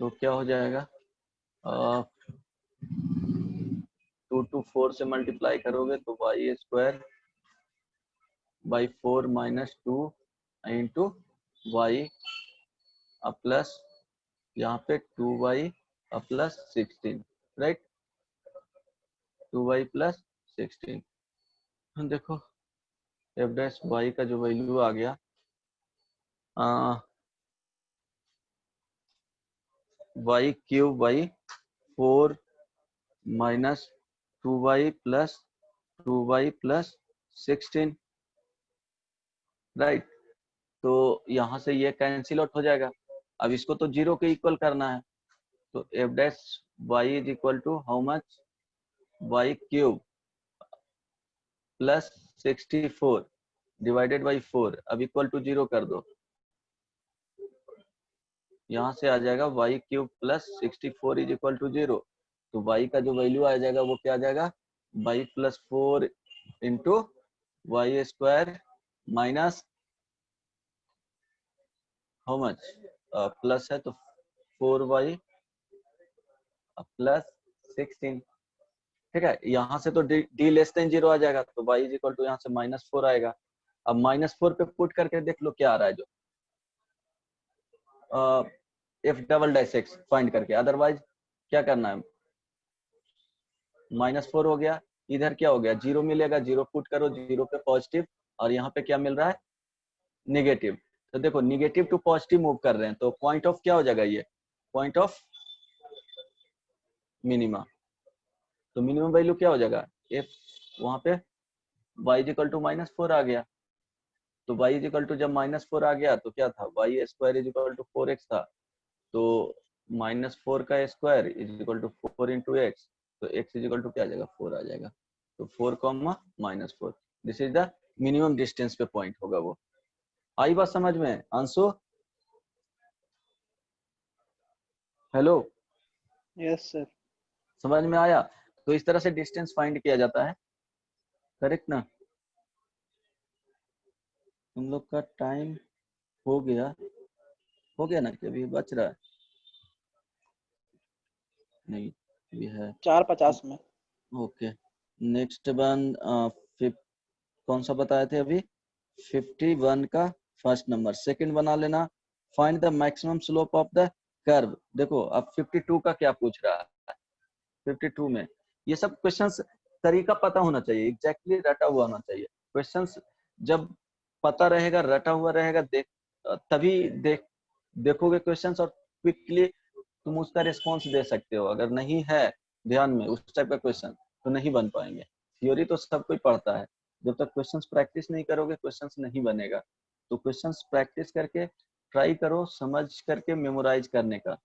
तो क्या हो जाएगा, 2 टू 4 से मल्टीप्लाई करोगे तो y square by 4 minus 2 into y plus यहाँ पे 2y plus 16, right, 2y plus 16। देखो एफ डैश वाई का जो वैल्यू आ गया y cube by 4 minus 2y plus 2y plus 16, right. तो यहाँ से ये कैंसिल आउट हो जाएगा, अब इसको तो जीरो के इक्वल करना है, तो f dash y is equal to how much, y cube plus 64 divided by 4, अब इक्वल टू जीरो कर दो, यहाँ से आ जाएगा y cube plus 64 is equal to zero, तो y का जो वैल्यू आ जाएगा वो क्या आ जाएगा, y plus 4 into y square minus how much, plus है तो 4y प्लस 16, ठीक है। यहाँ से तो d लेस देन जीरो आ जाएगा, तो y इज इक्वल टू यहाँ से -4 आएगा। अब -4 पे पुट करके देख लो क्या आ रहा है, जो F double dash X find करके, अदरवाइज क्या करना है, -4 हो गया, इधर क्या हो गया, जीरो मिलेगा, जीरो पुट करो, जीरो पे पॉजिटिव, और यहाँ पे क्या मिल रहा है नेगेटिव, तो देखो नेगेटिव टू पॉजिटिव मूव कर रहे हैं, तो पॉइंट ऑफ क्या हो जाएगा, ये पॉइंट ऑफ मिनिमा, तो मिनिमम वैल्यू क्या हो जाएगा, एफ वहां पे y इक्वल टू -4 आ गया, तो y इक्वल टू जब -4 आ गया तो क्या था, y square is equal to 4x था, तो -4 का square is equal to 4 into x, तो x इज इक्वल टू क्या आ जाएगा 4 आ जाएगा, तो 4 comma -4, this is the minimum distance पे पॉइंट होगा वो। आई बात समझ में अंशु, हेलो, यस सर। समझ में आया, तो इस तरह से डिस्टेंस फाइंड किया जाता है, करेक्ट ना। तुम लोग का टाइम हो गया ना, कि अभी बच रहा है, नहीं अभी है 4:50 में। ओके। नेक्स्ट वन कौन सा बताए थे अभी, 51 का फर्स्ट नंबर, सेकंड बना लेना, find the maximum slope of the curve. देखो अब 52 का क्या पूछ रहा है, 52 में ये सब क्वेश्चंस तरीका पता होना चाहिए, एग्जैक्टली रटा हुआ होना चाहिए, क्वेश्चंस जब पता रहेगा, रटा हुआ रहेगा, तभी देखोगे क्वेश्चंस और क्विकली तुम उसका रिस्पॉन्स दे सकते हो, अगर नहीं है ध्यान में उस टाइप का क्वेश्चन तो नहीं बन पाएंगे। थ्योरी तो सब कोई पढ़ता है, जब तक क्वेश्चंस प्रैक्टिस नहीं करोगे क्वेश्चंस नहीं बनेगा, तो क्वेश्चंस प्रैक्टिस करके ट्राई करो, समझ करके मेमोराइज करने का,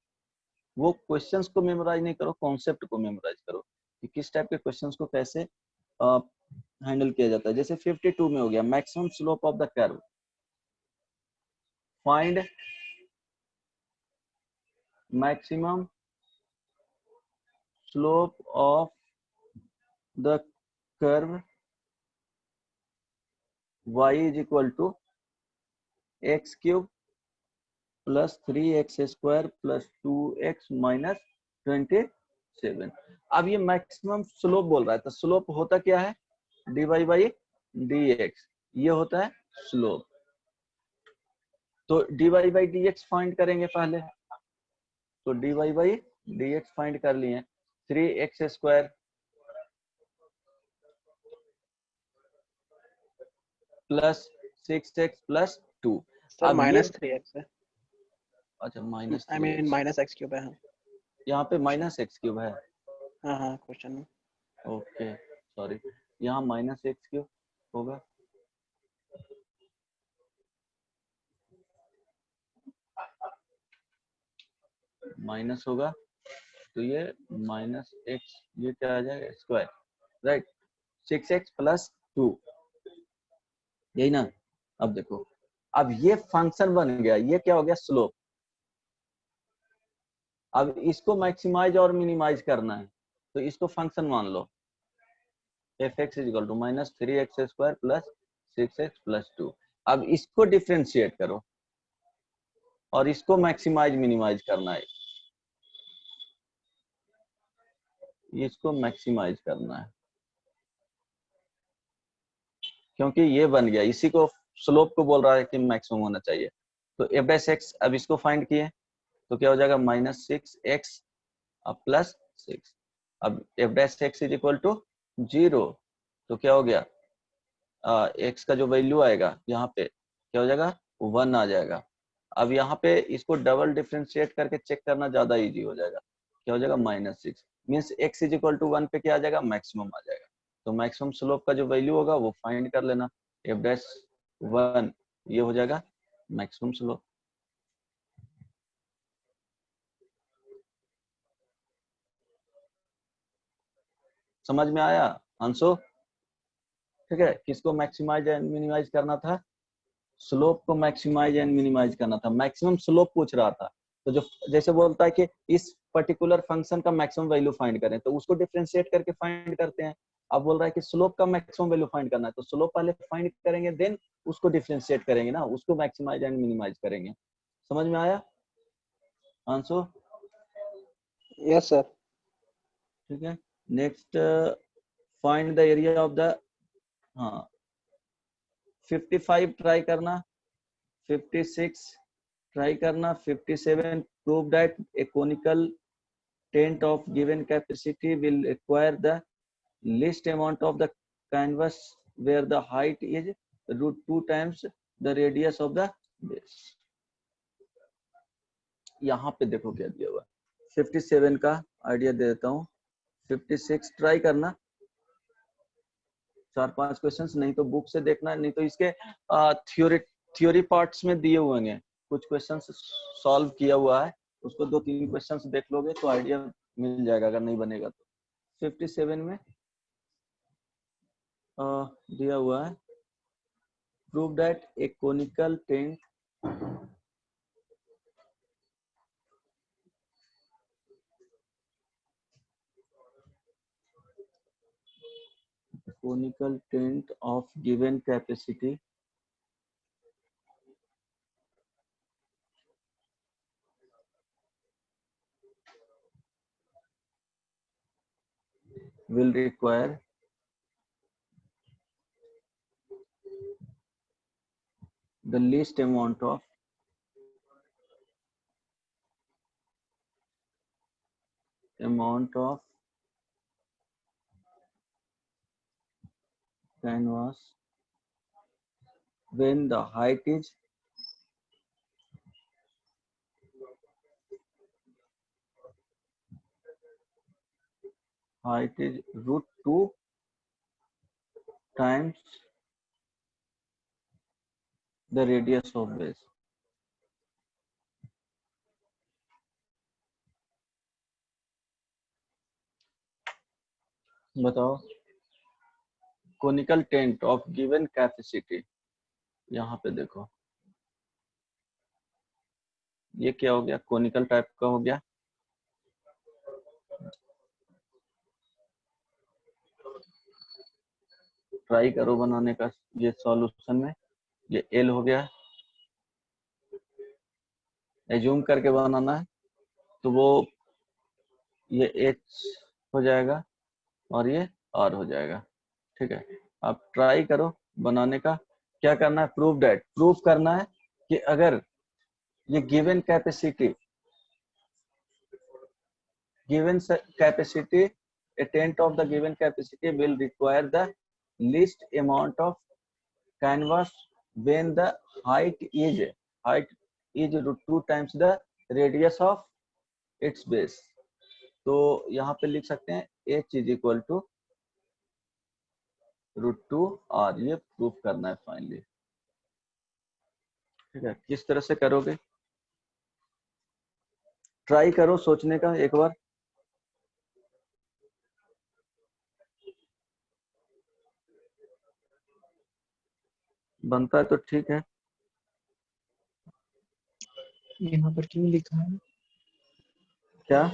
वो क्वेश्चंस को मेमोराइज नहीं करो, कॉन्सेप्ट को मेमोराइज करो कि किस टाइप के क्वेश्चंस को कैसे हैंडल किया जाता है। जैसे 52 में हो गया maximum slope of the curve, find maximum slope of the curve y is equal to x cube plus 3x square plus 2x minus 27। अब ये मैक्सिमम स्लोप बोल रहा है, तो स्लोप होता क्या है, dy by dx, ये होता है स्लोप, तो dy by dx फाइंड करेंगे पहले, तो dy by dx फाइंड कर लिए, 3x² plus 6x plus 2। Sir अब ये -3x है, अच्छा माइनस आई मीन -x³ है। यहाँ पे -x³ है। हाँ क्वेश्चन में। ओके सॉरी, यहाँ -x³ होगा। माइनस होगा तो ये -x, ये क्या आ जाएगा स्क्वायर, राइट। 6x प्लस 2, यही ना। अब देखो, अब ये फंक्शन बन गया, ये क्या हो गया स्लोप। अब इसको मैक्सिमाइज और मिनिमाइज करना है तो इसको फंक्शन मान लो, f(x) equal to -3x² plus 6x plus 2। अब इसको डिफ्रेंशिएट करो और इसको मैक्सिमाइज मिनिमाइज करना है, इसको मैक्सिमाइज करना है क्योंकि ये बन गया, इसी को स्लोप को बोल रहा है कि मैक्सिमम होना चाहिए। तो f(x) अब इसको फाइंड किए तो क्या हो जाएगा -6x प्लस 6। अब f(x) इज इक्वल टू 0 तो क्या हो गया, x का जो वैल्यू आएगा यहाँ पे क्या हो जाएगा 1 आ जाएगा। अब यहाँ पे इसको डबल डिफरेंशिएट करके चेक करना ज्यादा इजी हो जाएगा, क्या हो जाएगा -6 means x is equal to 1 पे क्या आ जाएगा मैक्सिमम आ जाएगा। तो मैक्सिमम स्लोप का जो वैल्यू होगा वो फाइंड कर लेना, f'1 ये हो जाएगा मैक्सिमम स्लोप। समझ में आया अंशु? ठीक है, किसको मैक्सिमाइज एंड मिनिमाइज करना था, स्लोप को मैक्सिमाइज एंड मिनिमाइज करना था। मैक्सिमम स्लोप पूछ रहा था तो जो जैसे बोलता है कि इस पर्टिकुलर फंक्शन का मैक्सिमम वैल्यू फाइंड करें तो उसको डिफरेंशिएट करके फाइंड करते हैं। अब बोल रहा है कि स्लोप का मैक्सिमम वैल्यू फाइंड करना है तो स्लोप पहले फाइंड करेंगे देन उसको डिफरेंशिएट करेंगे ना, उसको मैक्सिमाइज एंड मिनिमाइज करेंगे। समझ में आया आंसू? Yes sir. ठीक है, next find the area of the, हाँ 55 ट्राई करना, 56 ट्राई करना, 57 prove that A conical tent of given capacity will require the least amount of the canvas where the height is √2 times the radius of the base। यहाँ पे देखो क्या दिया हुआ, 57 का आइडिया दे देता हूँ, 56 ट्राई करना, 4-5 क्वेश्चंस, नहीं तो बुक से देखना, नहीं तो इसके थ्योरी पार्ट्स में दिए हुए हैं कुछ क्वेश्चंस सॉल्व किया हुआ है, उसको 2-3 क्वेश्चंस देख लोगे तो आइडिया मिल जाएगा, अगर नहीं बनेगा तो। 57 में दिया हुआ है prove that A conical tent of given capacity will require the least amount of canvas when the height is √2 times the radius of base। बताओ, conical tent of given capacity, यहाँ पे देखो ये क्या हो गया, कोनिकल टाइप का हो गया, ट्राई करो बनाने का ये सॉल्यूशन में। ये एल हो गया, एज्यूम करके बनाना है तो वो ये एच हो जाएगा और ये आर हो जाएगा। ठीक है, आप ट्राई करो बनाने का। क्या करना है, प्रूव दैट, प्रूफ करना है कि अगर ये given capacity given capacity, a tenth of the given capacity will require the least amount of canvas when the height is root 2 times the radius of its base. तो यहाँ पे लिख सकते हैं h is equal to √2 r, ये प्रूफ करना है फाइनली। ठीक है, किस तरह से करोगे, ट्राई करो सोचने का एक बार। बनता है तो ठीक है। यहाँ पर क्यों लिखा है? क्या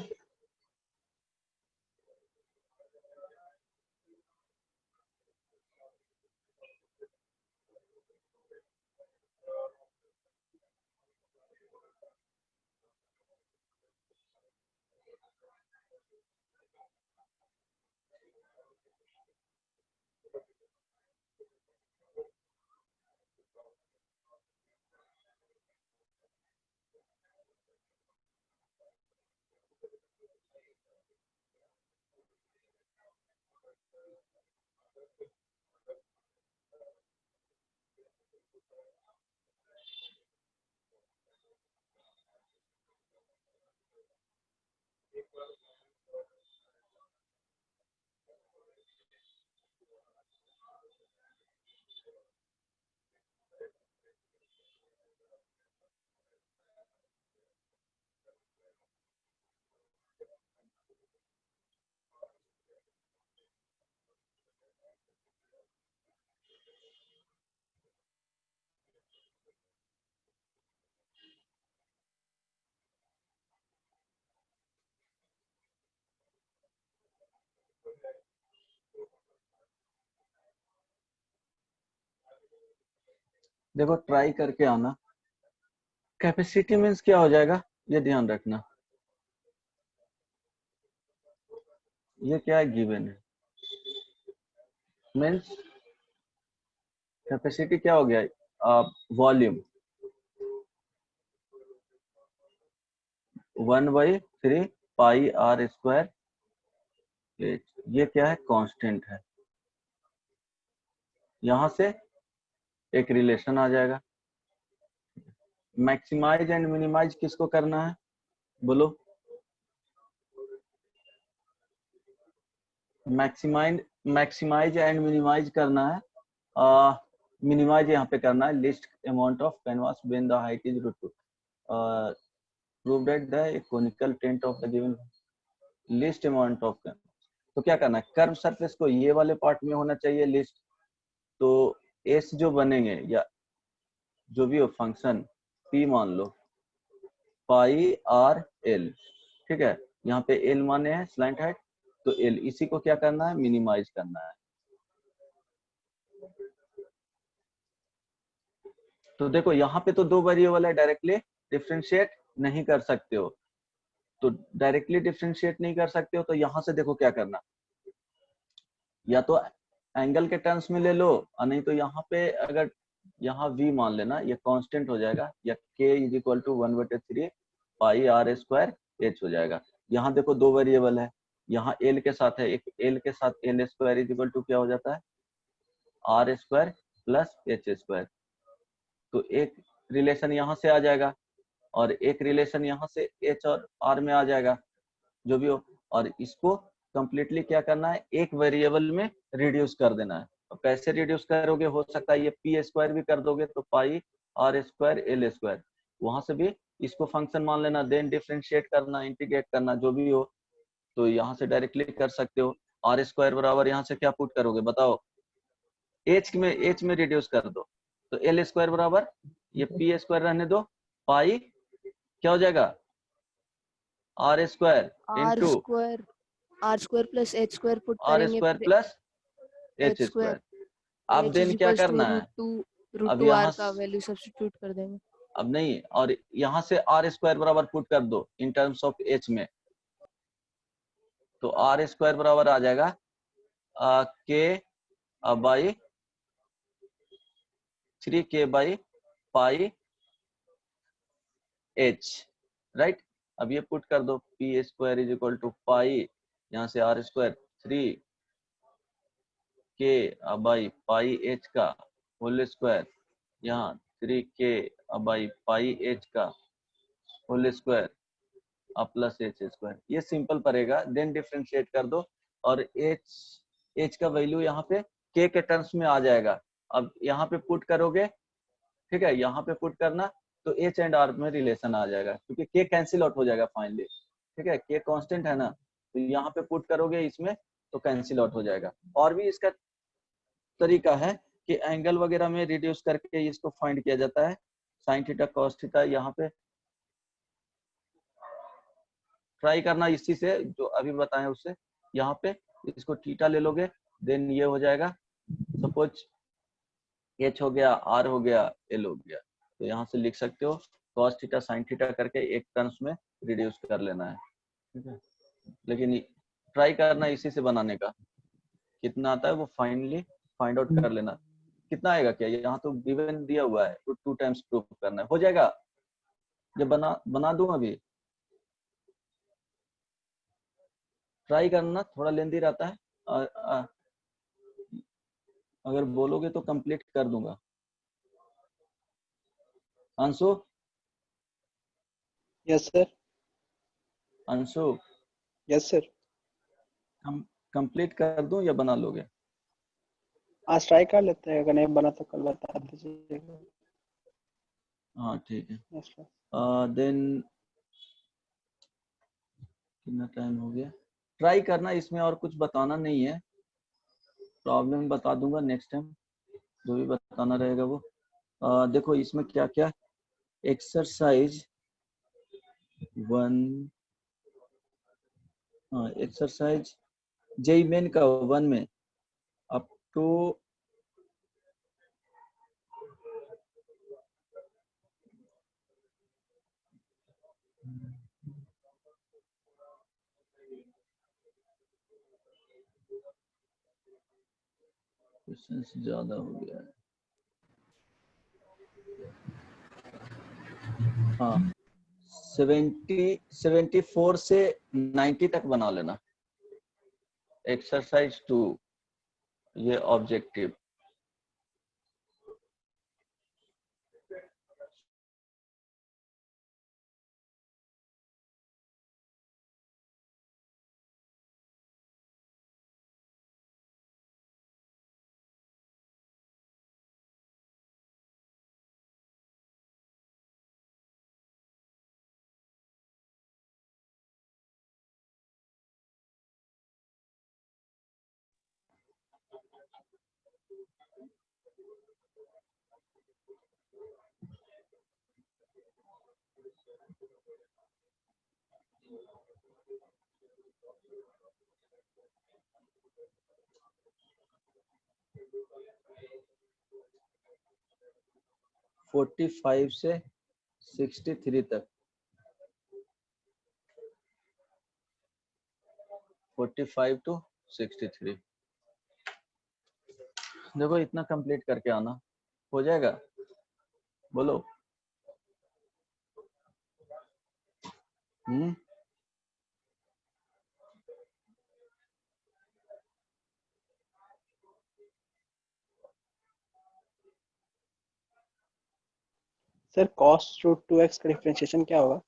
देखो ट्राई करके आना। कैपेसिटी मीन्स क्या हो जाएगा ये ध्यान रखना, ये क्या है गिवन है, मीन्स कैपेसिटी क्या हो गया, volume 1/3 pi r square h, ये क्या है कांस्टेंट है। यहां से एक रिलेशन आ जाएगा। मैक्सिमाइज एंड मिनिमाइज किसको करना है बोलो, मैक्सिमाइज एंड मिनिमाइज करना है। मिनिमाइज यहाँ पे करना है list amount of canvas when the height is √2, prove that the conical tent of the given list amount of canvas. तो क्या करना है, कर्व सरफेस को ये वाले पार्ट में होना चाहिए लिस्ट, तो एस जो बनेंगे या जो भी हो फंक्शन पी मान लो पाई आर एल, ठीक है, यहाँ पे एल माने हैं स्लैंट हाइट, तो एल इसी को क्या करना है मिनिमाइज करना है। तो देखो यहाँ पे तो दो वेरिएबल है, डायरेक्टली डिफरेंशिएट नहीं कर सकते हो, तो डायरेक्टली डिफरेंशिएट नहीं कर सकते हो तो यहाँ से देखो क्या करना, या तो एंगल के टर्म्स में ले लो और नहीं तो यहाँ पे अगर यहाँ v मान लेना, ये कांस्टेंट हो जाएगा, या k is equal to 1/3 pi r square h हो जाएगा। यहाँ देखो दो वेरिएबल है, यहाँ l के साथ है, एक l के साथ l square is equal to क्या हो जाता है r square plus h square, तो एक रिलेशन यहाँ से आ जाएगा और एक रिलेशन यहाँ से h और r में आ जाएगा जो भी हो, और इसको कंप्लीटली क्या करना है एक वेरिएबल में रिड्यूस कर देना है। तो कैसे रिड्यूस करोगे, हो सकता है ये पी स्क्वायर भी कर दोगे तो pi are square L square, वहां से भी इसको फंक्शन मान लेना, देन डिफरेंशिएट करना, इंटीग्रेट करना जो भी हो, तो यहाँ से डायरेक्टली कर सकते हो। आर स्क्वायर बराबर यहाँ से क्या पुट करोगे बताओ, एच में रिड्यूस कर दो, तो एल स्क्वायर बराबर ये पी स्क्वायर रहने दो, पाई क्या हो जाएगा r square into r square plus h square put r करेंगे, स्क्वायर प्लस एच स्क्वायर। अब देन क्या करना है, अब √2 यहाँ r का वैल्यू सब्स्टिट्यूट कर देंगे। अब नहीं, और यहाँ से आर स्क्वायर बराबर पुट कर दो इन टर्म्स ऑफ एच में, तो आर स्क्वायर बराबर आ जाएगा k by 3k by pi h, right. अब ये पुट कर दो, P square is equal to pi, यहाँ से r square 3 k by pi h का होल स्क्वायर, यहाँ 3 के बाई पाई एच का होल स्क्वायर अब प्लस एच स्क्वायर। ये सिंपल पड़ेगा, देन डिफरेंशिएट कर दो और एच का वैल्यू यहाँ पे के टर्म्स में आ जाएगा। अब यहाँ पे पुट करोगे, ठीक है, यहाँ पे पुट करना तो एच एंड आर में रिलेशन आ जाएगा, क्योंकि के कैंसिल आउट हो जाएगा फाइनली, ठीक है, के कांस्टेंट है ना, तो यहाँ पे पुट करोगे इसमें तो कैंसिल आउट हो जाएगा। और भी इसका तरीका है कि एंगल वगैरह में रिड्यूस करके इसको फाइंड किया जाता है, साइन थीटा कॉस थीटा। यहाँ पे ट्राई करना इसी से जो अभी बताएं उससे, यहाँ पे इसको थीटा ले लोगे, देन ये हो जाएगा, सपोज एच हो गया, आर हो गया, एल हो गया, तो यहाँ से लिख सकते हो कॉस थीटा साइन थीटा करके एक टर्म्स में रिड्यूस कर लेना है, ठीक है। लेकिन ट्राई करना इसी से बनाने का, कितना आता है वो फाइनली फाइंड आउट कर लेना। कितना आएगा क्या, यहाँ तो गिवन दिया हुआ है, तो 2 टाइम्स प्रूफ करना है, हो जाएगा। जब बना दूं अभी, ट्राई करना, थोड़ा लेंदी रहता है, अगर बोलोगे तो कंप्लीट कर दूंगा। Anshu, yes sir. Anshu yes sir. Complete कर दूं या बना लोगे? आज ट्राई कर लेते हैं, अगर नहीं बना तो कल बता दीजिएगा। हाँ ठीक है। Yes sir. देन कितना टाइम हो गया, ट्राई करना, इसमें और कुछ बताना नहीं है, प्रॉब्लम बता दूंगा नेक्स्ट टाइम, जो भी बताना रहेगा वो। देखो इसमें क्या क्या, एक्सरसाइज 1, एक्सरसाइज जेई मेन का 1 में अप टू क्वेश्चन ज्यादा हो गया है। हाँ 74 से 90 तक बना लेना, एक्सरसाइज 2, ये ऑब्जेक्टिव। फोर्टी 45 से 63 तक, 45 to 63, देखो इतना कंप्लीट करके आना, हो जाएगा, बोलो। सर cos रूट 2x का डिफरेंशिएशन क्या होगा?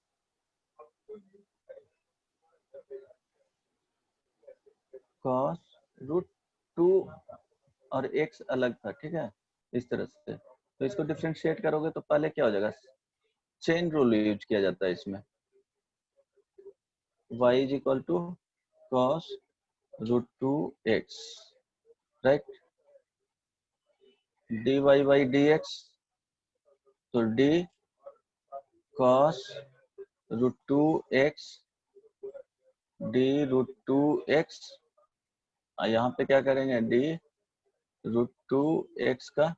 cos रूट 2 और x अलग था, ठीक है, इस तरह से, तो इसको डिफरेंशिएट करोगे तो पहले क्या हो जाएगा, चेन रूल यूज किया जाता है इसमें, y is equal to cos root 2x, right, dy by dx, तो d cos root 2x d root 2x, यहाँ पे क्या करेंगे, d रूट 2x का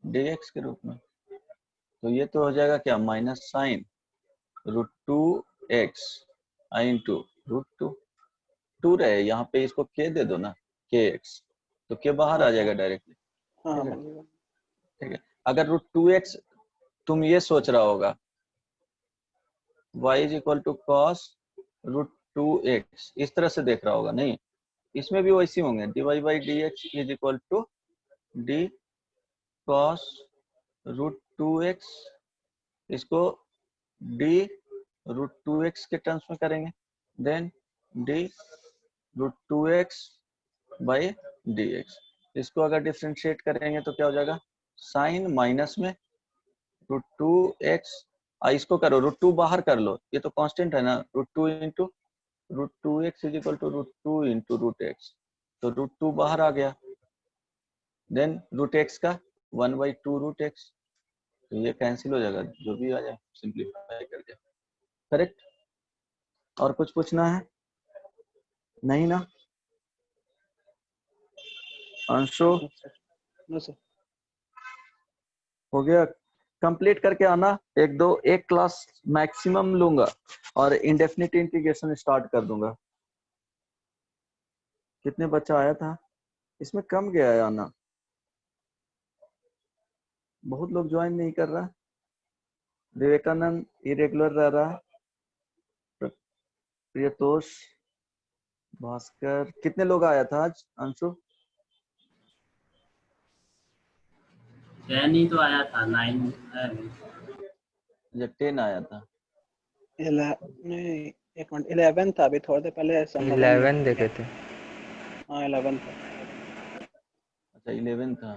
dx के रूप में, तो ये तो हो जाएगा क्या, minus sine root 2x into root 2 रहे, यहाँ पे इसको k दे दो ना, kx, तो k बाहर आ जाएगा डायरेक्टली, हाँ ठीक है, बनेगा। ठीक है। अगर रूट 2x तुम ये सोच रहा होगा y is equal to cos root 2x, इस तरह से देख रहा होगा। नहीं, इसमें भी वैसे होंगे, dy by d x is equal to d cos root 2x, इसको डी रूट 2x के टर्म्स में करेंगे, then d root 2x by d x. इसको अगर डिफ्रेंशिएट करेंगे तो क्या हो जाएगा, साइन माइनस में रूट 2x, इसको करो रूट 2 बाहर कर लो, ये तो कांस्टेंट है ना, root 2 into root 2x is equal to root 2 into root x, तो रूट 2 बाहर आ गया, देन रूट x का 1/2 रूट x, तो ये कैंसिल हो जाएगा, जो भी आ जाए सिंप्लीफाई कर दिया। करेक्ट। और कुछ पूछना है? नहीं ना अंशु? No sir. हो गया, कंप्लीट करके आना। एक क्लास मैक्सिमम लूंगा और इंडेफिनिट इंटीग्रेशन स्टार्ट कर दूंगा। कितने बच्चा आया था इसमें? कम गया है आना, बहुत लोग ज्वाइन नहीं कर रहा। विवेकानंद इरेगुलर रह रहा, प्रियतोष, भास्कर, कितने लोग आया था आज अंशु? 10 ही तो आया था, 9 जब 10 आया था। नहीं, एक मिनट, 11 था अभी थोड़ी देर पहले। 11 देखे थे। हाँ 11 था। अच्छा 11 था।